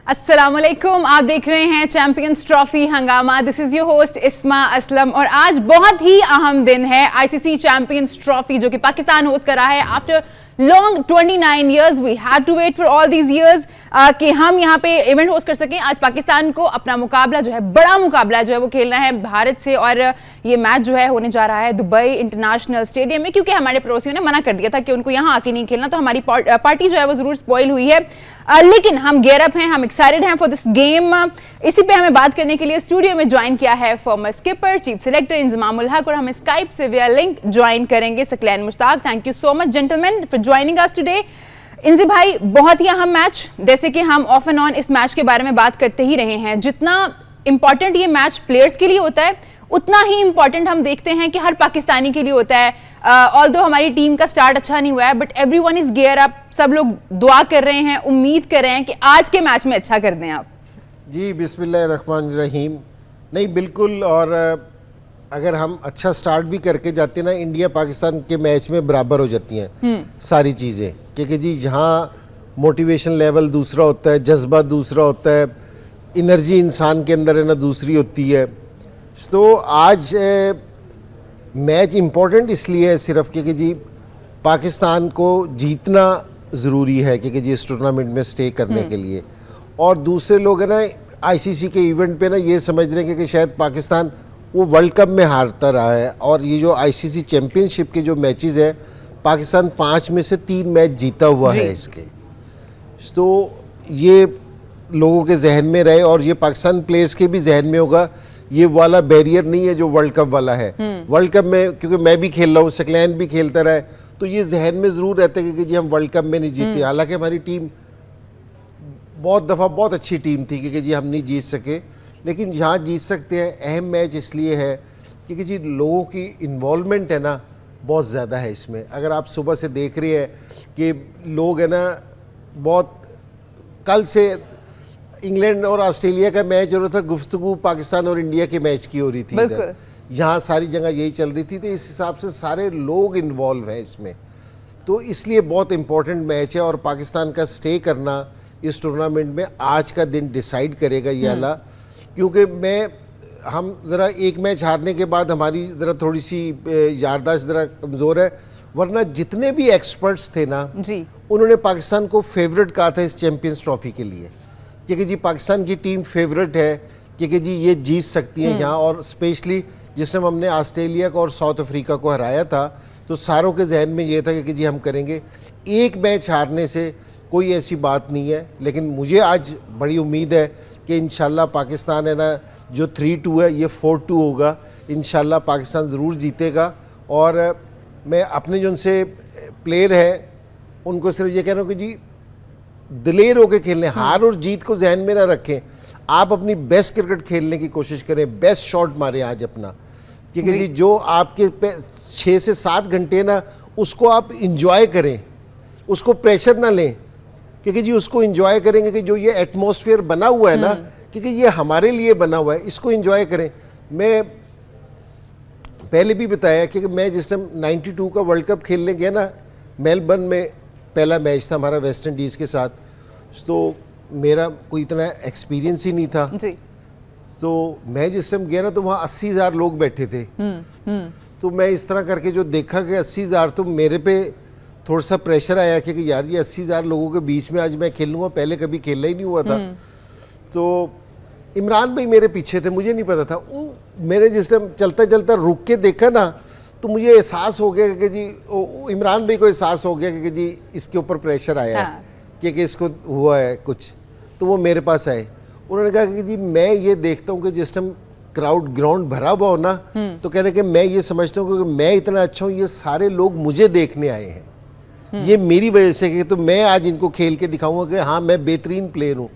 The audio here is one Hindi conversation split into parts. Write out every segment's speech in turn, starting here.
अस्सलामुअलैकुम, आप देख रहे हैं चैंपियंस ट्रॉफी हंगामा। दिस इज योर होस्ट इस्मा असलम और आज बहुत ही अहम दिन है। आईसीसी चैंपियंस ट्रॉफी जो कि पाकिस्तान होस्ट कर रहा है after long 29 years। We had to wait for all these years कि हम यहाँ पे इवेंट होस्ट कर सकें। आज पाकिस्तान को अपना मुकाबला जो है, बड़ा मुकाबला जो है वो खेलना है भारत से, और ये मैच जो है होने जा रहा है दुबई इंटरनेशनल स्टेडियम में, क्योंकि हमारे पड़ोसियों ने मना कर दिया था कि उनको यहाँ आके नहीं खेलना, तो हमारी पार्टी जो है वो जरूर स्पॉइल हुई है। लेकिन हम गेयर अप हैं, हम एक्साइटेड हैं फॉर दिस गेम। इसी पे हमें बात करने के लिए स्टूडियो में ज्वाइन किया है former skipper, chief selector Inzamamul Haq, और हम स्काइप से विया लिंक ज्वाइन करेंगे Saqlain Mushtaq. Thank you so much gentleman for joining us today. Inzi भाई, बहुत ही अहम मैच, जैसे कि हम ऑफ एंड ऑन इस मैच के बारे में बात करते ही रहे हैं। जितना इंपॉर्टेंट ये मैच प्लेयर्स के लिए होता है, उतना ही इंपॉर्टेंट हम देखते हैं कि हर पाकिस्तानी के लिए होता है। ऑल्दो हमारी टीम का स्टार्ट अच्छा नहीं हुआ है, but everyone is gear up. सब लोग दुआ कर रहे हैं, उम्मीद कर रहे हैं कि आज के मैच में अच्छा कर दें आप। जी बिस्मिल्लाहिर्रहमानिर्रहीम। नहीं, बिल्कुल। और अगर हम अच्छा स्टार्ट भी करके जाते ना, इंडिया पाकिस्तान के मैच में बराबर हो जाती हैं सारी चीज़ें, क्योंकि जी यहाँ मोटिवेशन लेवल दूसरा होता है, जज्बा दूसरा होता है, एनर्जी इंसान के अंदर है ना दूसरी होती है। तो आज मैच इम्पोर्टेंट इसलिए है सिर्फ क्योंकि जी पाकिस्तान को जीतना ज़रूरी है, क्योंकि जी इस टूर्नामेंट में स्टे करने के लिए। और दूसरे लोग है ना आईसीसी के इवेंट पे ना ये समझ रहे हैं कि शायद पाकिस्तान वो वर्ल्ड कप में हारता रहा है, और ये जो आईसीसी चैम्पियनशिप के जो मैचेस हैं, पाकिस्तान 5 में से 3 मैच जीता हुआ है इसके। तो ये लोगों के जहन में रहे, और ये पाकिस्तान प्लेयर्स के भी जहन में होगा। ये वाला बैरियर नहीं है जो वर्ल्ड कप वाला है। वर्ल्ड कप में क्योंकि मैं भी खेल रहा हूँ, सकलैन भी खेलता रहा है, तो ये जहन में ज़रूर रहता है कि जी हम वर्ल्ड कप में नहीं जीते। हालांकि हमारी टीम बहुत दफ़ा बहुत अच्छी टीम थी, क्योंकि जी हम नहीं जीत सके, लेकिन यहाँ जीत सकते हैं। अहम मैच इसलिए है क्योंकि जी लोगों की इन्वॉल्वमेंट है ना बहुत ज़्यादा है इसमें। अगर आप सुबह से देख रहे हैं कि लोग है ना बहुत, कल से इंग्लैंड और ऑस्ट्रेलिया का मैच हो रहा था, गुफ्तगू पाकिस्तान और इंडिया के मैच की हो रही थी इधर, यहाँ सारी जगह यही चल रही थी। तो इस हिसाब से सारे लोग इन्वॉल्व हैं इसमें, तो इसलिए बहुत इम्पोर्टेंट मैच है। और पाकिस्तान का स्टे करना इस टूर्नामेंट में आज का दिन डिसाइड करेगा ये वाला, क्योंकि हम ज़रा एक मैच हारने के बाद हमारी ज़रा थोड़ी सी याददाश्त ज़रा कमज़ोर है, वरना जितने भी एक्सपर्ट्स थे ना जी, उन्होंने पाकिस्तान को फेवरेट कहा था इस चैम्पियंस ट्रॉफी के लिए, क्योंकि जी पाकिस्तान की टीम फेवरेट है, क्योंकि जी ये जीत सकती है यहाँ। और स्पेशली जिस टाइम हमने ऑस्ट्रेलिया को और साउथ अफ्रीका को हराया था, तो सारों के जहन में ये था कि जी हम करेंगे। एक मैच हारने से कोई ऐसी बात नहीं है, लेकिन मुझे आज बड़ी उम्मीद है कि इंशाल्लाह पाकिस्तान है ना जो 3-2 है ये 4-2 होगा। इंशाल्लाह पाकिस्तान ज़रूर जीतेगा। और मैं अपने जो उनसे प्लेयर हैं उनको सिर्फ ये कह रहा हूँ कि जी दिलेर होकर खेलने, हार और जीत को जहन में ना रखें। आप अपनी बेस्ट क्रिकेट खेलने की कोशिश करें, बेस्ट शॉट मारें आज अपना, क्योंकि जी जो आपके 6 से 7 घंटे ना उसको आप इंजॉय करें, उसको प्रेशर ना लें, क्योंकि जी उसको इंजॉय करेंगे कि जो ये एटमॉस्फेयर बना हुआ है ना, क्योंकि ये हमारे लिए बना हुआ है, इसको इंजॉय करें। मैं पहले भी बताया कि मैं जिस टाइम 92 का वर्ल्ड कप खेलने गया ना, मेलबर्न में पहला मैच था हमारा वेस्ट इंडीज़ के साथ, तो मेरा कोई इतना एक्सपीरियंस ही नहीं था जी। तो मैं जिस टाइम गया ना तो वहाँ 80,000 लोग बैठे थे। तो मैं इस तरह करके जो देखा कि 80,000, तो मेरे पे थोड़ा सा प्रेशर आया कि यार ये 80,000 लोगों के बीच में आज मैं खेलूँगा, पहले कभी खेला ही नहीं हुआ था। तो इमरान भाई मेरे पीछे थे, मुझे नहीं पता था। मैंने जिस टाइम चलता चलता रुक के देखा ना, तो मुझे एहसास हो गया कि जी इमरान भाई को एहसास हो गया कि जी इसके ऊपर प्रेशर आया है कि इसको हुआ है कुछ। तो वो मेरे पास आए, उन्होंने कहा कि जी मैं ये देखता हूँ कि जिस टाइम क्राउड ग्राउंड भरा हुआ हो ना, तो कह रहे कि मैं ये समझता हूँ कि मैं इतना अच्छा हूँ, ये सारे लोग मुझे देखने आए हैं, ये मेरी वजह से, कि तो मैं आज इनको खेल के दिखाऊंगा कि हाँ मैं बेहतरीन प्लेयर हूँ।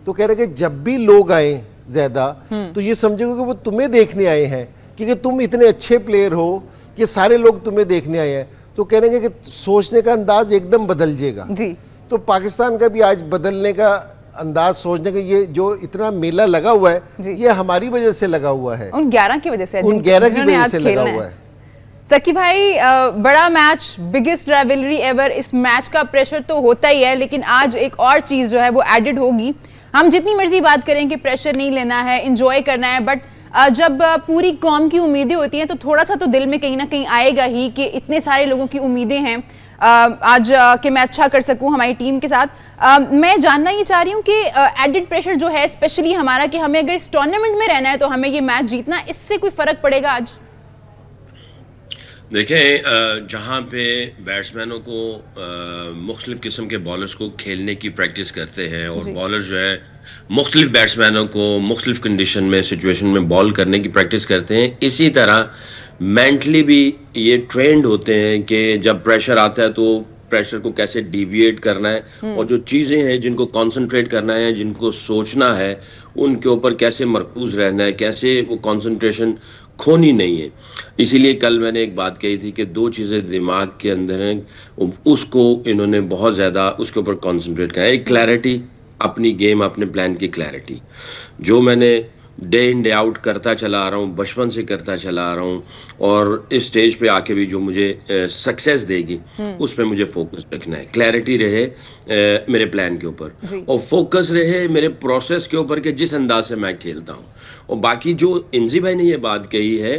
तो कह रहे कि जब भी लोग आए ज़्यादा तो ये समझोगे कि वो तुम्हें देखने आए हैं, क्योंकि तुम इतने अच्छे प्लेयर हो कि सारे लोग तुम्हें देखने आए हैं। तो कह रहे हैं कि सोचने का अंदाज एकदम बदल जाएगा जी। तो पाकिस्तान का भी आज बदलने का अंदाज, सोचने का, ये जो इतना मेला लगा हुआ है ये हमारी वजह से लगा हुआ है, उन 11 की वजह से, उन 11 की वजह से लगा हुआ है। सकी भाई, बड़ा मैच, बिगेस्ट राइवलरी एवर, इस मैच का प्रेशर तो होता ही है, लेकिन आज एक और चीज जो है वो एडेड होगी। हम जितनी मर्जी बात करें कि प्रेशर नहीं लेना है, एंजॉय करना है, बट जब पूरी कौम की उम्मीदें होती हैं तो थोड़ा सा तो दिल में कहीं ना कहीं आएगा ही कि इतने सारे लोगों की उम्मीदें हैं आज कि मैं अच्छा कर सकूं हमारी टीम के साथ। मैं जानना ये चाह रही हूं कि एडिड प्रेशर जो है स्पेशली हमारा, कि हमें अगर इस टूर्नामेंट में रहना है तो हमें ये मैच जीतना, इससे कोई फर्क पड़ेगा आज? देखें, जहाँ पे बैट्समैनों को मुख्तलिफ किस्म के बॉलर्स को खेलने की प्रैक्टिस करते हैं और बॉलर जो है मुख्तलिफ बैट्समैनों को मुख्तलिफ कंडीशन में, सिचुएशन में बॉल करने की प्रैक्टिस करते हैं, इसी तरह मेंटली भी ये ट्रेंड होते हैं कि जब प्रेशर आता है तो प्रेशर को कैसे डिविएट करना है और जो चीज़ें हैं जिनको कंसंट्रेट करना है, जिनको सोचना है, उनके ऊपर कैसे मरकूज रहना है, कैसे वो कंसंट्रेशन खोनी नहीं है। इसीलिए कल मैंने एक बात कही थी कि दो चीज़ें दिमाग के अंदर हैं, उसको इन्होंने बहुत ज़्यादा उसके ऊपर कंसंट्रेट किया। एक क्लैरिटी, अपनी गेम, अपने प्लान की क्लैरिटी, जो मैंने डे इन डे आउट करता चला आ रहा हूँ, बचपन से करता चला आ रहा हूँ, और इस स्टेज पे आके भी जो मुझे सक्सेस देगी उस पर मुझे फोकस रखना है। क्लैरिटी रहे मेरे प्लान के ऊपर और फोकस रहे मेरे प्रोसेस के ऊपर कि जिस अंदाज से मैं खेलता हूँ। और बाकी जो इंजी भाई ने ये बात कही है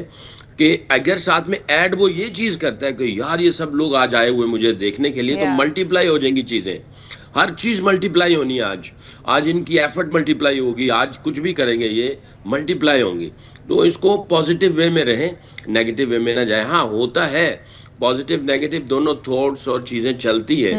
कि अगर साथ में ऐड वो ये चीज़ करता है कि यार ये सब लोग आज आए हुए मुझे देखने के लिए, तो मल्टीप्लाई हो जाएंगी चीज़ें, हर चीज़ मल्टीप्लाई होनी है। आज इनकी एफर्ट मल्टीप्लाई होगी, आज कुछ भी करेंगे ये मल्टीप्लाई होंगी। तो इसको पॉजिटिव वे में रहें, नेगेटिव वे में ना जाए। हाँ, होता है पॉजिटिव नेगेटिव दोनों थॉट्स और चीज़ें चलती है,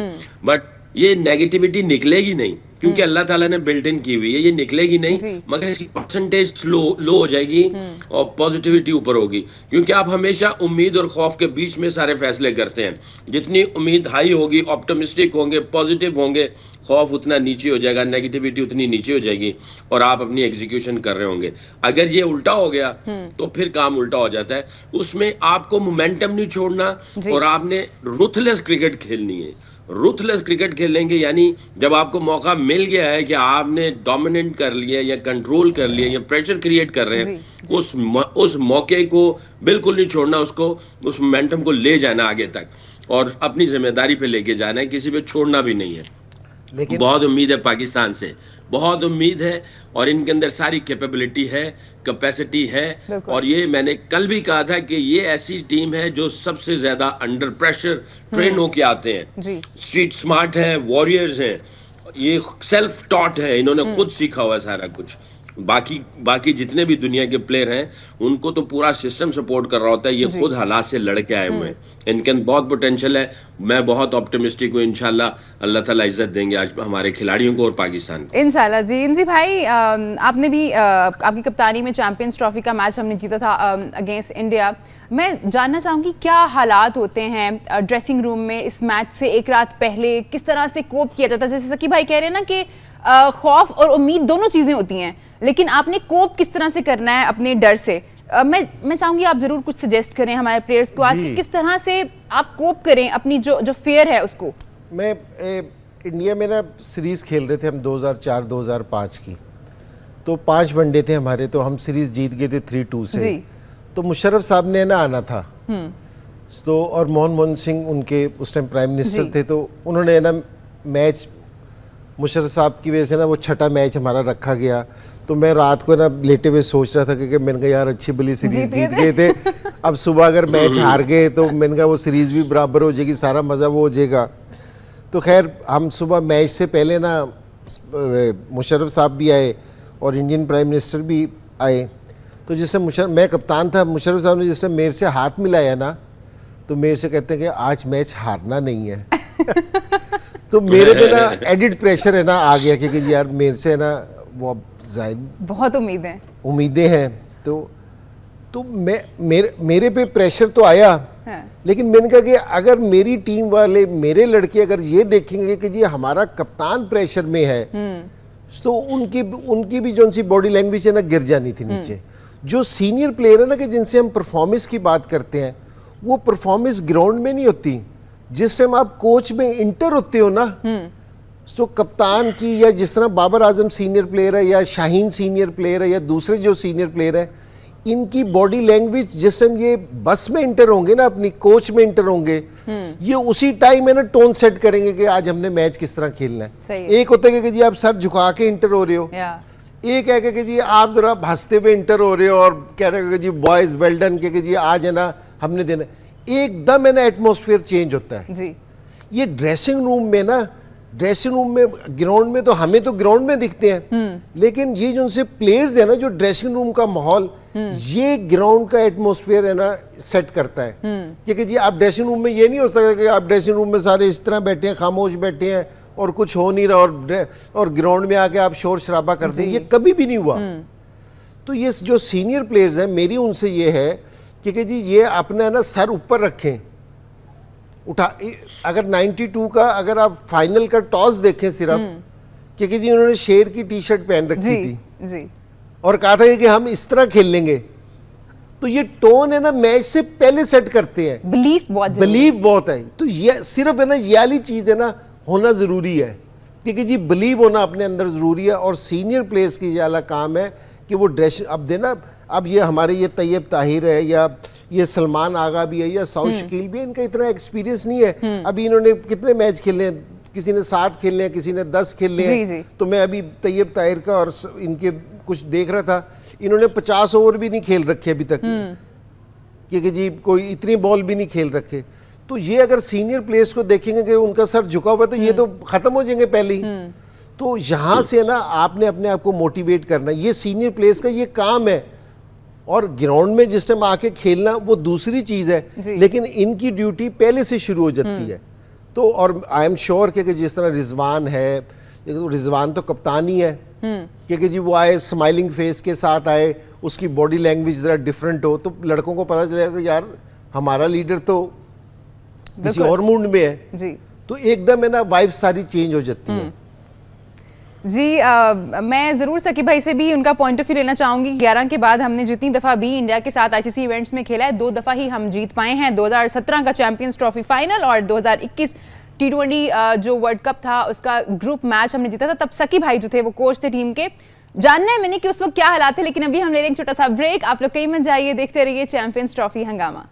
बट ये नेगेटिविटी निकलेगी नहीं क्योंकि अल्लाह ताला ने बिल्ट इन की हुई है, ये निकलेगी नहीं, मगर इसकी परसेंटेज लो हो जाएगी और पॉजिटिविटी ऊपर होगी। क्योंकि आप हमेशा उम्मीद और खौफ के बीच में सारे फैसले करते हैं। जितनी उम्मीद हाई होगी, ऑप्टिमिस्टिक होंगे, पॉजिटिव होंगे, खौफ उतना नीचे हो जाएगा, नेगेटिविटी उतनी नीचे हो जाएगी और आप अपनी एग्जीक्यूशन कर रहे होंगे। अगर ये उल्टा हो गया तो फिर काम उल्टा हो जाता है। उसमें आपको मोमेंटम नहीं छोड़ना और आपने रुथलेस क्रिकेट खेलनी है। रुथलेस क्रिकेट खेलेंगे यानी जब आपको मौका मिल गया है कि आपने डोमिनेट कर लिया या कंट्रोल कर लिया या प्रेशर क्रिएट कर रहे हैं, उस मौके को बिल्कुल नहीं छोड़ना, उसको उस मोमेंटम को ले जाना आगे तक और अपनी जिम्मेदारी पे लेके जाना है, किसी पे छोड़ना भी नहीं है। लेकिन बहुत उम्मीद है पाकिस्तान से, बहुत उम्मीद है और इनके अंदर सारी कैपेबिलिटी है, कैपेसिटी है। और ये मैंने कल भी कहा था कि ये ऐसी टीम है जो सबसे ज्यादा अंडर प्रेशर ट्रेन होके आते हैं, स्ट्रीट स्मार्ट है, वॉरियर्स हैं, ये सेल्फ टॉट है, इन्होंने खुद सीखा हुआ है सारा कुछ। बाकी जितने भी दुनिया के प्लेयर हैं उनको तो पूरा सिस्टम सपोर्ट कर रहा होता है, ये खुद हालात से लड़के आए हुए हैं। इनके अंदर बहुत पोटेंशियल है, मैं बहुत ऑप्टिमिस्टिक हूँ। इंशाल्लाह अल्लाह ताला इज्जत देंगे आज हमारे खिलाड़ियों को और पाकिस्तान को इंशाल्लाह। जी इंजी भाई, आपने भी आपकी कप्तानी में चैंपियंस ट्रॉफी का मैच हमने जीता था अगेंस्ट इंडिया। मैं जानना चाहूँगी क्या हालात होते हैं ड्रेसिंग रूम में इस मैच से एक रात पहले, किस तरह से कोप किया जाता है? जैसे सकी भाई कह रहे हैं ना कि खौफ और उम्मीद दोनों चीज़ें होती हैं, लेकिन आपने कोप किस तरह से करना है अपने डर से? मैं चाहूंगी आप जरूर कुछ सजेस्ट करें हमारे प्लेयर्स को आज कि किस तरह से आप कोप करें अपनी जो फियर है उसको। मैं इंडिया में ना सीरीज़ खेल रहे थे हम 2004-2005 की, तो 5 वनडे थे हमारे, तो हम सीरीज़ जीत गए थे 3-2 से। तो मुशर्रफ साहब ने ना आना था, तो और मनमोहन सिंह उनके उस टाइम प्राइम मिनिस्टर थे, तो उन्होंने ना मैच मुशर्रफ साहब की वजह से ना वो छठा मैच हमारा रखा गया। तो मैं रात को ना लेटे हुए सोच रहा था कि मैंने कहा यार अच्छी भली सीरीज जीत गए थे, अब सुबह अगर मैच हार गए तो मैंने कहा वो सीरीज भी बराबर हो जाएगी, सारा मज़ा वो हो जाएगा। तो खैर हम सुबह मैच से पहले ना मुशर्रफ साहब भी आए और इंडियन प्राइम मिनिस्टर भी आए। तो जिससे मैं कप्तान था, मुशर्रफ साहब ने जिसने मेरे से हाथ मिलाया ना, तो मेरे से कहते हैं कि आज मैच हारना नहीं है। तो मेरे पे ना एडिड प्रेशर है ना आ गया क्योंकि यार मेरे से ना वो बहुत उम्मीदें हैं, तो मेरे पे प्रेशर तो आया। हाँ। लेकिन मैंने कहा कि अगर मेरी टीम वाले, मेरे लड़के अगर ये देखेंगे कि जी हमारा कप्तान प्रेशर में है, तो उनकी भी जो सी बॉडी लैंग्वेज है ना गिर जानी थी नीचे। जो सीनियर प्लेयर है ना कि जिनसे हम परफॉर्मेंस की बात करते हैं, वो परफॉर्मेंस ग्राउंड में नहीं होती, जिस टाइम आप कोच में इंटर होते हो ना, तो कप्तान की, या जिस तरह बाबर आजम सीनियर प्लेयर है या शाहीन सीनियर प्लेयर है या दूसरे जो सीनियर प्लेयर है, इनकी बॉडी लैंग्वेज जिस टाइम ये बस में इंटर होंगे ना, अपनी कोच में इंटर होंगे, ये उसी टाइम है ना टोन सेट करेंगे कि आज हमने मैच किस तरह खेलना है। एक होता है कि जी आप सर झुका के इंटर हो रहे हो, एक है कि जी आप जरा हंसते हुए इंटर हो रहे हो और कह रहे हो कि जी बॉयज वेल डन, कि जी आज है ना हमने देना, एकदम है ना एटमोस्फेयर चेंज होता है जी। ये ड्रेसिंग रूम में ना, ड्रेसिंग रूम में, ग्राउंड में तो हमें तो ग्राउंड में दिखते हैं, लेकिन ये जो उनसे प्लेयर्स है ना, जो ड्रेसिंग रूम का माहौल, ये ग्राउंड का एटमॉस्फेयर है ना सेट करता है। क्योंकि जी आप ड्रेसिंग रूम में ये नहीं हो सकता कि आप ड्रेसिंग रूम में सारे इस तरह बैठे हैं, खामोश बैठे हैं और कुछ हो नहीं रहा, और ग्राउंड में आके आप शोर शराबा करते हैं, ये कभी भी नहीं हुआ। तो ये जो सीनियर प्लेयर्स हैं, मेरी उनसे ये है कि जी ये अपना ना सर ऊपर रखें, उठा, अगर 92 का अगर आप फाइनल का टॉस देखें सिर्फ, क्योंकि जी उन्होंने शेर की टी शर्ट पहन रखी थी और कहा था कि हम इस तरह खेल लेंगे, तो ये टोन है ना मैच से पहले सेट करते हैं। बिलीव बहुत है, तो ये सिर्फ है ना ये वाली चीज है ना होना जरूरी है, क्योंकि जी बिलीव होना अपने अंदर जरूरी है। और सीनियर प्लेयर्स की ये वाला काम है कि वो ड्रेस अब देना, अब ये हमारे ये तैयब ताहिर है या ये सलमान आगा भी है या सऊद शकील भी है, इनका इतना एक्सपीरियंस नहीं है। अभी इन्होंने कितने मैच खेले हैं, किसी ने 7 खेलने हैं, किसी ने 10 खेलने हैं। तो मैं अभी तैयब ताहिर का और इनके कुछ देख रहा था, इन्होंने 50 ओवर भी नहीं खेल रखे अभी तक, क्योंकि जी कोई इतनी बॉल भी नहीं खेल रखे। तो ये अगर सीनियर प्लेयर्स को देखेंगे कि उनका सर झुका हुआ है, तो ये तो खत्म हो जाएंगे पहले ही। तो यहाँ से ना आपने अपने आप को मोटिवेट करना, ये सीनियर प्लेयर्स का ये काम है। और ग्राउंड में जिस टाइम आके खेलना वो दूसरी चीज है, लेकिन इनकी ड्यूटी पहले से शुरू हो जाती है। तो और आई एम श्योर कि जिस तरह रिजवान है, रिजवान तो कप्तान ही है, क्योंकि जी वो आए स्माइलिंग फेस के साथ आए, उसकी बॉडी लैंग्वेज जरा डिफरेंट हो, तो लड़कों को पता चलेगा कि यार हमारा लीडर तो किसी और मूड में है जी। तो एकदम है ना वाइब सारी चेंज हो जाती है जी। मैं ज़रूर सकी भाई से भी उनका पॉइंट ऑफ व्यू लेना चाहूँगी। 11 के बाद हमने जितनी दफ़ा भी इंडिया के साथ आईसीसी इवेंट्स में खेला है, 2 दफ़ा ही हम जीत पाए हैं। 2017 का चैंपियंस ट्रॉफी फाइनल और 2021 T20 जो वर्ल्ड कप था उसका ग्रुप मैच हमने जीता था। तब सकी भाई जो थे वो कोच थे टीम के। जानना है मैंने कि उस वक्त क्या हालात थे, लेकिन अभी हम ले रहे हैं एक छोटा सा ब्रेक। आप लोग कहीं मत जाइए, देखते रहिए चैंपियंस ट्रॉफी हंगामा।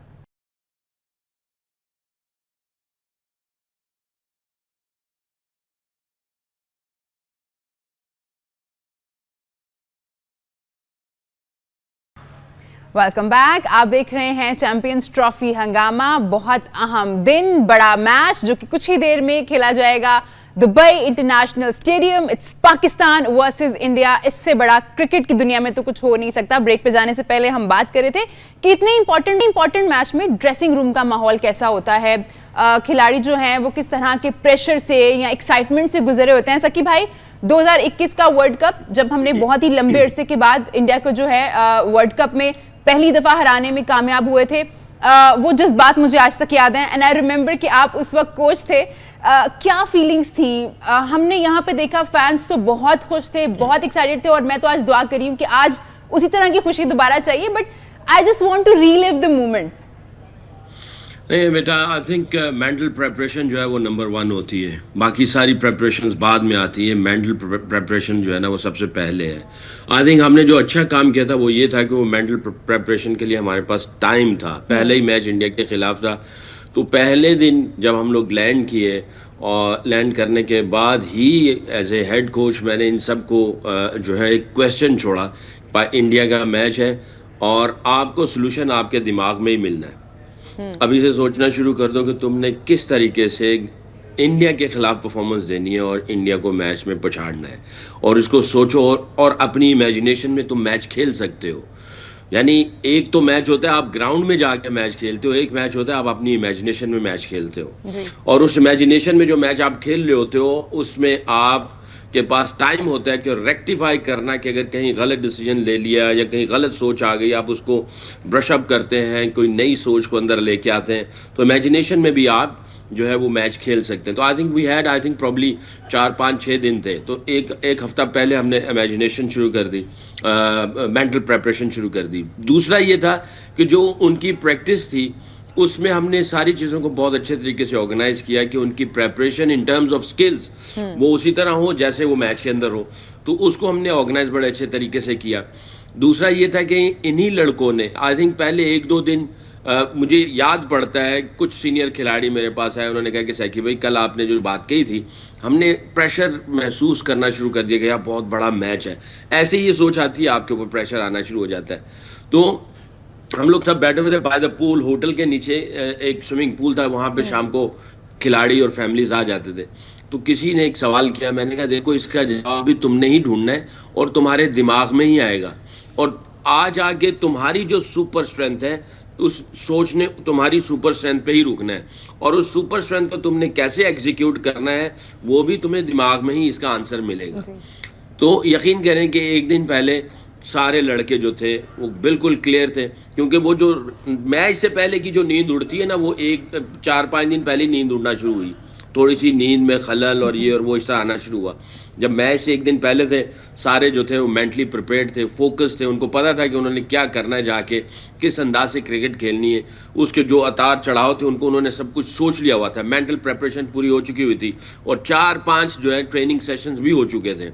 Welcome back. आप देख रहे हैं चैंपियंस ट्रॉफी हंगामा। बहुत अहम दिन, बड़ा मैच जो कि कुछ ही देर में खेला जाएगा Dubai international stadium. It's Pakistan versus India. इससे बड़ा क्रिकेट की दुनिया में तो कुछ हो नहीं सकता। ब्रेक पे जाने से पहले हम बात कर रहे थे कि इतने इंपॉर्टेंट मैच में ड्रेसिंग रूम का माहौल कैसा होता है, खिलाड़ी जो हैं वो किस तरह के प्रेशर से या एक्साइटमेंट से गुजरे होते हैं। सकी भाई, 2021 का वर्ल्ड कप जब हमने बहुत ही लंबे अरसे के बाद इंडिया को जो है वर्ल्ड कप में पहली दफा हराने में कामयाब हुए थे, वो जज्बात मुझे आज तक याद हैं। एंड आई रिमेंबर कि आप उस वक्त कोच थे। क्या फीलिंग्स थी? हमने यहाँ पे देखा फैंस तो बहुत खुश थे, बहुत एक्साइटेड थे, और मैं तो आज दुआ कर रही हूँ कि आज उसी तरह की खुशी दोबारा चाहिए। But I just want to relive the moments. नहीं बेटा, आई थिंक मेंटल प्रेपरेशन जो है वो नंबर 1 होती है, बाकी सारी प्रेपरेशंस बाद में आती है। मेंटल प्रेपरेशन जो है ना वो सबसे पहले है। आई थिंक हमने जो अच्छा काम किया था वो ये था कि वो मेंटल प्रेपरेशन के लिए हमारे पास टाइम था। पहले ही मैच इंडिया के खिलाफ था, तो पहले दिन जब हम लोग लैंड किए और लैंड करने के बाद ही एज ए हेड कोच मैंने इन सबको जो है एक क्वेश्चन छोड़ा, इंडिया का मैच है और आपको सोल्यूशन आपके दिमाग में ही मिलना है। अभी से सोचना शुरू कर दो कि तुमने किस तरीके से इंडिया के खिलाफ परफॉर्मेंस देनी है और इंडिया को मैच में पछाड़ना है, और इसको सोचो और अपनी इमेजिनेशन में तुम मैच खेल सकते हो। यानी एक तो मैच होता है आप ग्राउंड में जाके मैच खेलते हो, एक मैच होता है आप अपनी इमेजिनेशन में मैच खेलते हो। और उस इमेजिनेशन में जो मैच आप खेल रहे होते हो उसमें आप के पास टाइम होता है कि रेक्टिफाई करना, कि अगर कहीं गलत डिसीजन ले लिया या कहीं गलत सोच आ गई, आप उसको ब्रश अप करते हैं, कोई नई सोच को अंदर लेके आते हैं। तो इमेजिनेशन में भी आप जो है वो मैच खेल सकते हैं। तो I think we had probably 4-5-6 दिन थे, तो एक हफ्ता पहले हमने इमेजिनेशन शुरू कर दी, मेंटल प्रेपरेशन शुरू कर दी। दूसरा ये था कि जो उनकी प्रैक्टिस थी उसमें हमने सारी चीज़ों को बहुत अच्छे तरीके से ऑर्गेनाइज किया कि उनकी preparation in terms of skills वो उसी तरह हो जैसे वो मैच के अंदर हो, तो उसको हमने ऑर्गेनाइज बड़े अच्छे तरीके से किया। दूसरा ये था कि इन्हीं लड़कों ने आई थिंक पहले 1-2 दिन मुझे याद पड़ता है कुछ सीनियर खिलाड़ी मेरे पास आए, उन्होंने कहा कि सैकी भाई कल आपने जो बात कही थी हमने प्रेशर महसूस करना शुरू कर दिया कि यार बहुत बड़ा मैच है, ऐसे ही ये सोच आती है आपके ऊपर प्रेशर आना शुरू हो जाता है। तो हम लोग सब बैठे हुए थे बाय द पूल, होटल के नीचे एक स्विमिंग पूल था, वहां पे शाम को खिलाड़ी और फैमिलीज आ जाते थे। तो किसी ने एक सवाल किया, मैंने कहा देखो इसका जवाब भी तुमने ही ढूंढना है और तुम्हारे दिमाग में ही आएगा, और आज आके तुम्हारी जो सुपर स्ट्रेंथ है उस सोच ने तुम्हारी सुपर स्ट्रेंथ पे ही रुकना है, और उस सुपर स्ट्रेंथ को तुमने कैसे एग्जीक्यूट करना है वो भी तुम्हें दिमाग में ही इसका आंसर मिलेगा। तो यकीन करें कि एक दिन पहले सारे लड़के जो थे वो बिल्कुल क्लियर थे, क्योंकि वो जो मैच से पहले की जो नींद उड़ती है ना, वो 4-5 दिन पहले नींद उड़ना शुरू हुई, थोड़ी सी नींद में खलल और ये और वो इस तरह आना शुरू हुआ। जब मैच से एक दिन पहले थे सारे जो थे वो मेंटली प्रिपेयर्ड थे, फोकस थे, उनको पता था कि उन्होंने क्या करना है, जाके किस अंदाज से क्रिकेट खेलनी है, उसके जो उतार चढ़ाव थे उनको उन्होंने सब कुछ सोच लिया हुआ था, मेंटल प्रिपरेशन पूरी हो चुकी हुई थी, और 4-5 जो है ट्रेनिंग सेशंस भी हो चुके थे।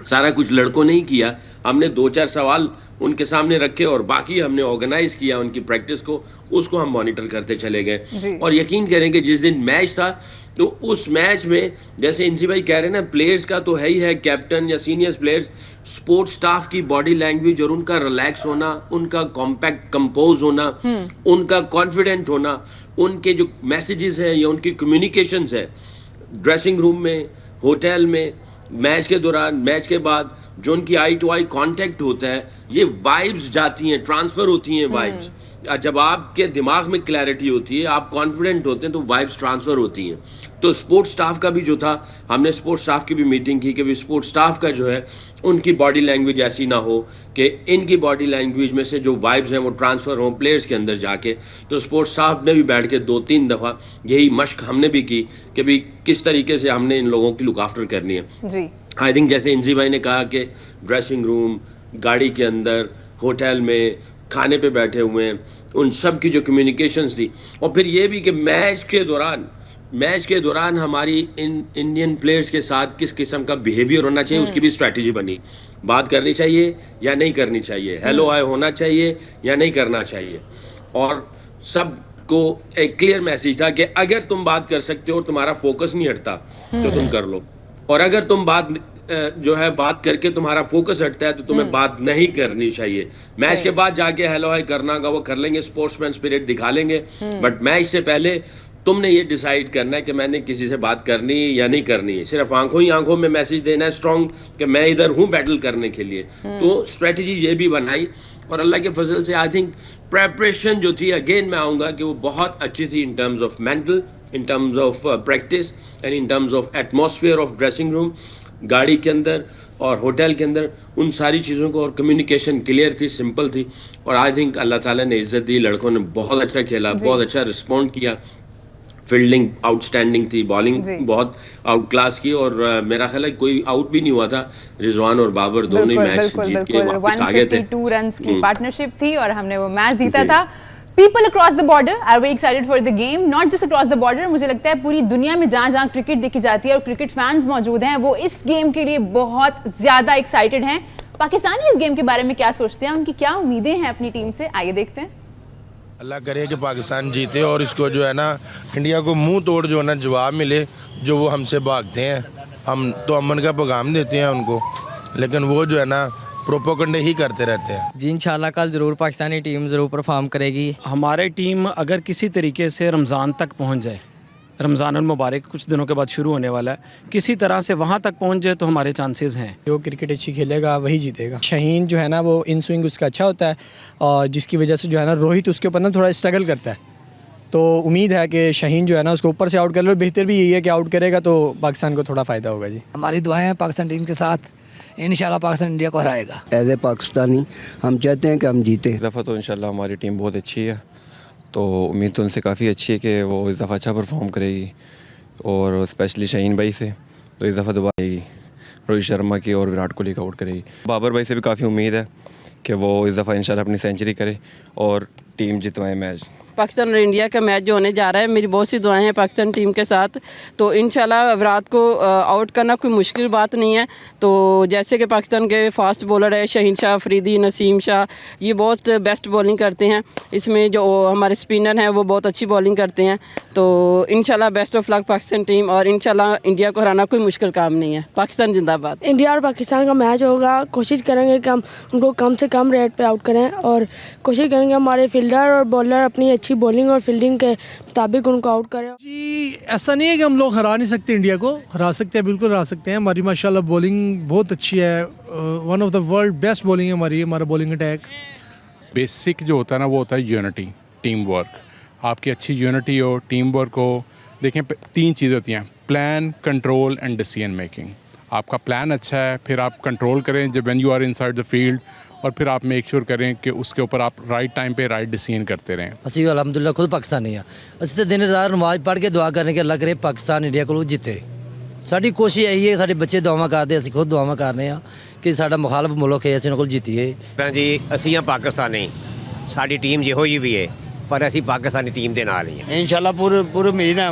सारा कुछ लड़कों ने ही किया, हमने 2-4 सवाल उनके सामने रखे और बाकी हमने ऑर्गेनाइज किया उनकी प्रैक्टिस को, उसको हम मॉनिटर करते चले गए। और यकीन करें कि जिस दिन मैच था तो उस मैच में जैसे इंसी भाई कह रहे हैं ना, प्लेयर्स का तो है ही है, कैप्टन या सीनियर प्लेयर्स, स्पोर्ट्स स्टाफ की बॉडी लैंग्वेज और उनका रिलैक्स होना, उनका कॉम्पैक्ट कंपोज होना, उनका कॉन्फिडेंट होना, उनके जो मैसेजेस हैं या उनकी कम्युनिकेशंस है ड्रेसिंग रूम में, होटल में, मैच के दौरान, मैच के बाद जो उनकी आई टू आई कांटेक्ट होता है, ये वाइब्स जाती हैं, ट्रांसफर होती हैं वाइब्स। जब आपके दिमाग में क्लैरिटी होती है, आप कॉन्फिडेंट होते हैं, तो वाइब्स ट्रांसफर होती हैं। तो स्पोर्ट्स स्टाफ का भी जो था, हमने स्पोर्ट्स स्टाफ की भी मीटिंग की कि भी स्पोर्ट्स स्टाफ का जो है उनकी बॉडी लैंग्वेज ऐसी ना हो कि इनकी बॉडी लैंग्वेज में से जो वाइब्स हैं वो ट्रांसफर हों प्लेयर्स के अंदर जाके। तो स्पोर्ट्स स्टाफ ने भी बैठ के 2-3 दफ़ा यही मश्क हमने भी की कि भी किस तरीके से हमने इन लोगों की लुक आफ्टर करनी है जी। आई थिंक जैसे इंजी भाई ने कहा कि ड्रेसिंग रूम, गाड़ी के अंदर, होटल में, खाने पे बैठे हुए हैं, उन सब की जो कम्युनिकेशंस थी, और फिर ये भी कि मैच के दौरान हमारी इंडियन प्लेयर्स के साथ किस किस्म का बिहेवियर होना चाहिए, उसकी भी स्ट्रैटेजी बनी। बात करनी चाहिए या नहीं करनी चाहिए, हेलो हाय होना चाहिए या नहीं करना चाहिए, और सबको एक क्लियर मैसेज था कि अगर तुम बात कर सकते हो और तुम्हारा फोकस नहीं हटता तो तुम कर लो, और अगर तुम बात करके तुम्हारा फोकस हटता है तो तुम्हें बात नहीं करनी चाहिए। मैच के बाद जाके हेलो हाय करना होगा, वो कर लेंगे, स्पोर्ट्समैन स्पिरिट दिखा लेंगे, बट मैच से पहले तुमने ये डिसाइड करना है कि मैंने किसी से बात करनी है या नहीं करनी है। सिर्फ आंखों ही आंखों में मैसेज देना है स्ट्रॉन्ग कि मैं इधर हूं बैटल करने के लिए। तो स्ट्रेटजी ये भी बनाई, और अल्लाह के फजल से आई थिंक प्रेपरेशन जो थी, अगेन मैं आऊँगा कि वो बहुत अच्छी थी in terms of mental, in terms of practice and in terms of atmosphere of dressing room, गाड़ी के अंदर और होटल के अंदर, उन सारी चीज़ों को, और कम्युनिकेशन क्लियर थी, सिंपल थी, और आई थिंक अल्लाह ताला ने इज्जत दी, लड़कों ने बहुत अच्छा खेला, बहुत अच्छा रिस्पॉन्ड किया, फील्डिंग आउटस्टैंडिंग थी, बॉलिंग बहुत आउट क्लास की, और मेरा ख्याल है कोई आउट भी नहीं हुआ था। रिजवान और बाबर दोनों ही मैच जीत के वापस आ गए थे। 152 रन्स की पार्टनरशिप थी और हमने वो मैच जीता था। People across the border are very excited for the game, not just across the border, मुझे लगता है पूरी दुनिया में जहाँ क्रिकेट देखी जाती है और क्रिकेट फैंस मौजूद हैं, वो इस गेम के लिए बहुत ज़्यादा एक्साइटेड हैं। पाकिस्तानी इस गेम के बारे में क्या सोचते हैं, उनकी क्या उम्मीदें हैं अपनी टीम से, आइए देखते हैं। अल्लाह करे कि पाकिस्तान जीते और इसको जो है ना इंडिया को मुंह तोड़ जो है ना जवाब मिले, जो वो हमसे भागते हैं। हम तो अमन का पैगाम देते हैं उनको, लेकिन वो जो है ना प्रोपोगंडे ही करते रहते हैं। जी इंशाल्लाह कल ज़रूर पाकिस्तानी टीम ज़रूर परफॉर्म करेगी। हमारी टीम अगर किसी तरीके से रमज़ान तक पहुंच जाए, रमज़ान मुबारक कुछ दिनों के बाद शुरू होने वाला है, किसी तरह से वहां तक पहुंच जाए तो हमारे चांसेस हैं। जो क्रिकेट अच्छी खेलेगा वही जीतेगा। शाहीन जो है ना वो इन स्विंग उसका अच्छा होता है, और जिसकी वजह से जो है ना रोहित उसके ऊपर ना थोड़ा स्ट्रगल करता है। तो उम्मीद है कि शाहीन जो है ना उसको ऊपर से आउट कर लो, बेहतर भी यही है कि आउट करेगा तो पाकिस्तान को थोड़ा फ़ायदा होगा। जी हमारी दुआएं हैं पाकिस्तान टीम के साथ, इंशाल्लाह पाकिस्तान इंडिया को हराएगा। एज ए पाकिस्तानी हम चाहते हैं कि हम जीते। इस दफ़ा तो इंशाल्लाह हमारी टीम बहुत अच्छी है, तो उम्मीद तो उनसे काफ़ी अच्छी है कि वो इस दफ़ा अच्छा परफॉर्म करेगी, और स्पेशली शाहीन भाई से तो इस दफ़ा दुआ आएगी, रोहित शर्मा की और विराट कोहली का आउट करेगी। बाबर भाई से भी काफ़ी उम्मीद है कि वो इस दफ़ा इंशाल्लाह अपनी सेंचुरी करे और टीम जितवाए मैच। पाकिस्तान और इंडिया का मैच जो होने जा रहा है, मेरी बहुत सी दुआएं हैं पाकिस्तान टीम के साथ। तो इंशाल्लाह विराट को आउट करना कोई मुश्किल बात नहीं है। तो जैसे कि पाकिस्तान के फास्ट बॉलर है शहीन शाह अफरीदी, नसीम शाह, ये बहुत बेस्ट बॉलिंग करते हैं। इसमें जो हमारे स्पिनर हैं वो बहुत अच्छी बॉलिंग करते हैं। तो इंशाल्लाह best of luck Pakistan team, और इंशाल्लाह इंडिया को हराना कोई मुश्किल काम नहीं है। पाकिस्तान जिंदाबाद। इंडिया और पाकिस्तान का मैच होगा, कोशिश करेंगे कि हम उनको कम से कम रेट पे आउट करें, और कोशिश करेंगे हमारे फील्डर और बॉलर अपनी अच्छी बॉलिंग और फील्डिंग के मुताबिक उनको आउट करें। जी ऐसा नहीं है कि हम लोग हरा नहीं सकते, इंडिया को हरा सकते हैं, बिल्कुल हरा सकते हैं। हमारी माशाल्लाह बॉलिंग बहुत अच्छी है, one of the world best bowling है हमारी, हमारा बॉलिंग अटैक। बेसिक जो होता है ना वो होता है यूनिटी, टीम वर्क। आपकी अच्छी यूनिटी हो, टीम वर्क हो। देखें 3 चीज़ें होती हैं, plan, control and decision making. आपका प्लान अच्छा है, फिर आप कंट्रोल करें जब when you are inside the field, और फिर आप मेक श्योर करें कि उसके ऊपर आप राइट टाइम पे राइट डिसीजन करते रहें। ਅਸੀਂ ਅਲਹਮਦੁਲਿਲਾ ਖੁਦ ਪਾਕਿਸਤਾਨੀ ਆ। ਅਸੀਂ ਤਾਂ ਦਿਨ ਰਾਤ ਨਮਾਜ਼ ਪੜ੍ਹ ਕੇ ਦੁਆ ਕਰਨੇ ਕਿ ਅੱਲਾਹ ਕਰੇ ਪਾਕਿਸਤਾਨ ਇੰਡੀਆ ਕੋਲੋਂ ਜਿੱਤੇ। ਸਾਡੀ ਕੋਸ਼ਿਸ਼ ਇਹੀ ਹੈ, ਸਾਡੇ ਬੱਚੇ ਦੁਆਵਾਂ ਕਰਦੇ, ਅਸੀਂ ਖੁਦ ਦੁਆਵਾਂ ਕਰਨੇ ਆ ਕਿ ਸਾਡਾ ਮੁਖਾਲਫ ਮੁਲਕ ਹੈ, ਅਸੀਂ ਉਹਨਾਂ ਕੋਲ ਜਿੱਤੀਏ। ਜੀ ਅਸੀਂ ਆ ਪਾਕਿਸਤਾਨੀ, ਸਾਡੀ ਟੀਮ ਜਿਹੋ ਜਿਹੀ ਵੀ ਹੈ, पर ਅਸੀਂ पाकिस्तानी टीम के नाल ही हैं। इंशाल्लाह पूरी उम्मीद है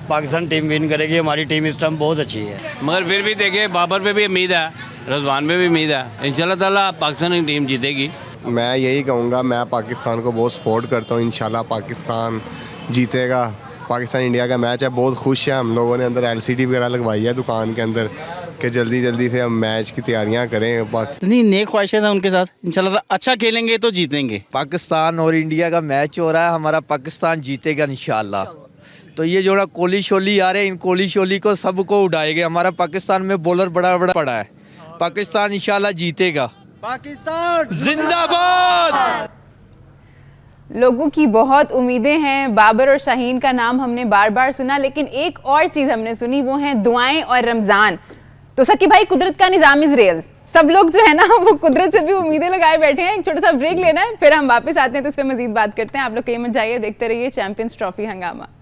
पाकिस्तान टीम विन करेगी। हमारी टीम इस टाइम बहुत अच्छी है, मगर फिर भी देखिए बाबर पे भी उम्मीद है, रजवान पे भी उम्मीद है। इंशाल्लाह ताला पाकिस्तानी टीम जीतेगी। मैं यही कहूँगा, मैं पाकिस्तान को बहुत सपोर्ट करता हूँ। इंशाल्लाह पाकिस्तान जीतेगा। पाकिस्तान इंडिया का मैच है, बहुत खुश है। हम लोगों ने अंदर LCD वगैरह लगवाई है दुकान के अंदर कि जल्दी जल्दी से हम मैच की तैयारियां करें। इतनी नेक ख्वाहिशें हैं उनके साथ, इंशाल्लाह अच्छा खेलेंगे तो जीतेंगे। पाकिस्तान और इंडिया का मैच हो रहा है, हमारा पाकिस्तान जीतेगा इंशाल्लाह। तो ये जो ना कोहली शोली आ रहे हैं, इन कोहली शोली को सबको उड़ाएंगे। हमारा पाकिस्तान में बॉलर बड़ा पड़ा है। पाकिस्तान इंशाल्लाह जीतेगा। पाकिस्तान जिंदाबाद। लोगों की बहुत उम्मीदें हैं। बाबर और शाहीन का नाम हमने बार बार सुना, लेकिन एक और चीज़ हमने सुनी, वो है दुआएं और रमज़ान। तो सकी भाई, कुदरत का निज़ाम इज़ रियल। सब लोग जो है ना वो कुदरत से भी उम्मीदें लगाए बैठे हैं। एक छोटा सा ब्रेक लेना है, फिर हम वापस आते हैं तो इस पर मजीद बात करते हैं। आप लोग कहीं मत जाइए, देखते रहिए चैंपियंस ट्रॉफी हंगामा।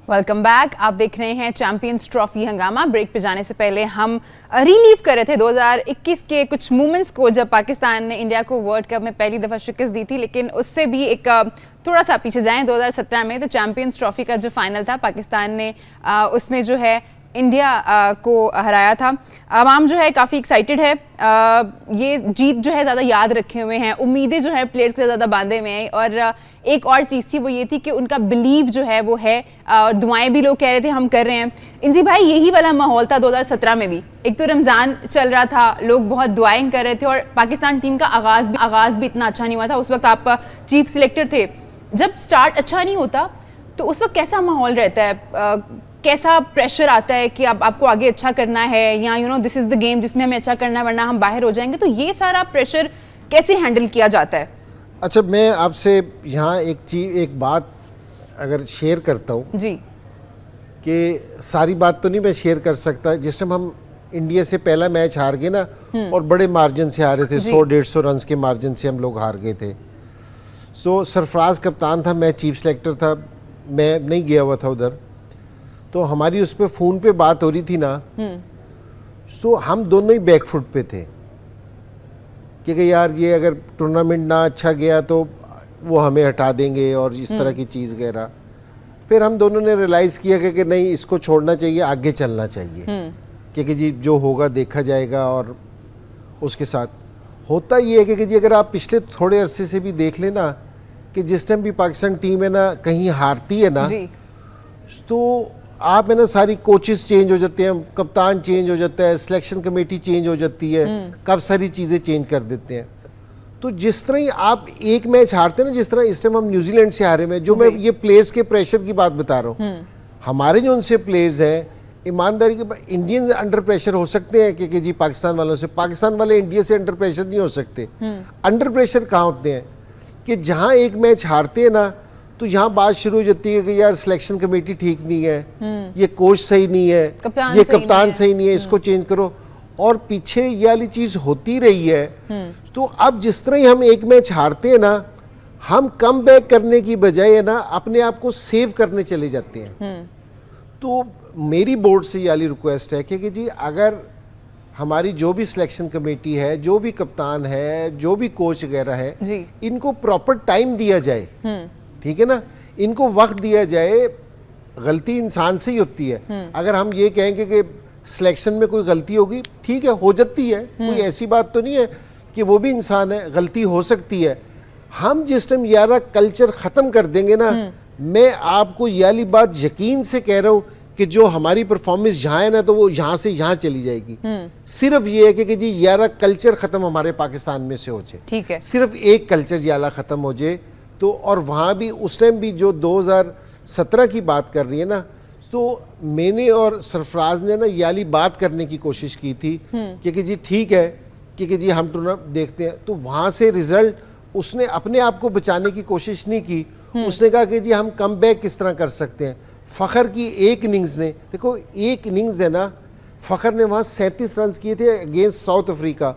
Welcome back. आप देख रहे हैं चैंपियंस ट्रॉफी हंगामा। ब्रेक पे जाने से पहले हम रिलीव कर रहे थे 2021 के कुछ मोमेंट्स को, जब पाकिस्तान ने इंडिया को वर्ल्ड कप में पहली दफ़ा शिकस्त दी थी। लेकिन उससे भी एक थोड़ा सा पीछे जाएं, 2017 में तो चैंपियंस ट्रॉफी का जो फाइनल था, पाकिस्तान ने उसमें जो है इंडिया को हराया था। आवाम जो है काफ़ी एक्साइटेड है, ये जीत जो है ज़्यादा याद रखे हुए हैं, उम्मीदें जो है प्लेयर्स से ज़्यादा बांधे हुए हैं। और एक और चीज़ थी, वो ये थी कि उनका बिलीव जो है वो है, दुआएं भी लोग कह रहे थे हम कर रहे हैं। इंजी भाई, यही वाला माहौल था 2017 में भी। एक तो रमज़ान चल रहा था, लोग बहुत दुआएं कर रहे थे, और पाकिस्तान टीम का आगाज़ भी इतना अच्छा नहीं हुआ था। उस वक्त आप चीफ सिलेक्टर थे। जब स्टार्ट अच्छा नहीं होता तो उस वक्त कैसा माहौल रहता है, कैसा प्रेशर आता है कि अब आपको आगे अच्छा करना है, या you know this is the game जिसमें हमें अच्छा करना है वरना हम बाहर हो जाएंगे। तो ये सारा प्रेशर कैसे हैंडल किया जाता है? अच्छा, मैं आपसे यहाँ एक बात अगर शेयर करता हूँ जी, कि सारी बात तो नहीं मैं शेयर कर सकता। जिस टाइम हम इंडिया से पहला मैच हार गए ना, और बड़े मार्जिन से हारे थे, 100-150 रन के मार्जिन से हम लोग हार गए थे। सो सरफराज कप्तान था, मैं चीफ सेलेक्टर था, मैं नहीं गया हुआ था उधर। तो हमारी उस पर फ़ोन पे बात हो रही थी ना, सो हम दोनों ही बैकफुट पे थे कि यार ये अगर टूर्नामेंट ना अच्छा गया तो वो हमें हटा देंगे और इस तरह की चीज़ वगैरह। फिर हम दोनों ने रियलाइज़ किया कि नहीं, इसको छोड़ना चाहिए, आगे चलना चाहिए, क्योंकि जी जो होगा देखा जाएगा। और उसके साथ होता ये है कि जी अगर आप पिछले थोड़े अरसे से भी देख लेना कि जिस टाइम भी पाकिस्तान टीम है ना कहीं हारती है ना, तो आप है ना सारी कोचेस चेंज हो जाते हैं, कप्तान चेंज हो जाता है, सिलेक्शन कमेटी चेंज हो जाती है, कब सारी चीज़ें चेंज कर देते हैं। तो जिस तरह ही आप एक मैच हारते हैं ना, जिस तरह इस टाइम हम न्यूजीलैंड से हारे में, जो मैं ये प्लेयर्स के प्रेशर की बात बता रहा हूँ, हमारे जो उनसे प्लेयर्स हैं, ईमानदारी के इंडियंस अंडर प्रेशर हो सकते हैं कि जी पाकिस्तान वालों से, पाकिस्तान वाले इंडिया से अंडर प्रेशर नहीं हो सकते। अंडर प्रेशर कहाँ होते हैं कि जहाँ एक मैच हारते हैं ना, तो यहाँ बात शुरू हो जाती है कि यार सिलेक्शन कमेटी ठीक नहीं है, ये कोच सही नहीं है, ये कप्तान सही नहीं है, इसको चेंज करो। और पीछे ये वाली चीज़ होती रही है। तो अब जिस तरह ही हम एक मैच हारते हैं ना, हम कम बैक करने की बजाय है ना अपने आप को सेव करने चले जाते हैं। तो मेरी बोर्ड से ये वाली रिक्वेस्ट है कि जी अगर हमारी जो भी सिलेक्शन कमेटी है, जो भी कप्तान है, जो भी कोच वगैरह है जी। इनको प्रॉपर टाइम दिया जाए, ठीक है ना, इनको वक्त दिया जाए। गलती इंसान से ही होती है। अगर हम ये कहेंगे कि सिलेक्शन में कोई गलती होगी, ठीक है, हो जाती है, कोई ऐसी बात तो नहीं है कि वो भी इंसान है, गलती हो सकती है। हम जिस टाइम यारा कल्चर ख़त्म कर देंगे ना, मैं आपको ये वाली बात यकीन से कह रहा हूँ कि जो हमारी परफॉर्मेंस जहाँ है ना, तो वो यहाँ से यहाँ चली जाएगी। सिर्फ ये है कि जी यारा कल्चर ख़त्म हमारे पाकिस्तान में से हो जाए, ठीक है, सिर्फ एक कल्चर याला ख़त्म हो जाए तो। और वहाँ भी उस टाइम भी जो 2017 की बात कर रही है ना, तो मैंने और सरफराज ने ना ये वाली बात करने की कोशिश की थी कि जी ठीक है कि जी हम टूर्नामेंट देखते हैं। तो वहाँ से रिजल्ट उसने अपने आप को बचाने की कोशिश नहीं की। उसने कहा कि जी हम कम बैक किस तरह कर सकते हैं। फ़खर की एक इनिंग्स ने, देखो एक इनिंग्स है ना, फ़खर ने वहाँ 37 रन किए थे अगेंस्ट साउथ अफ्रीका।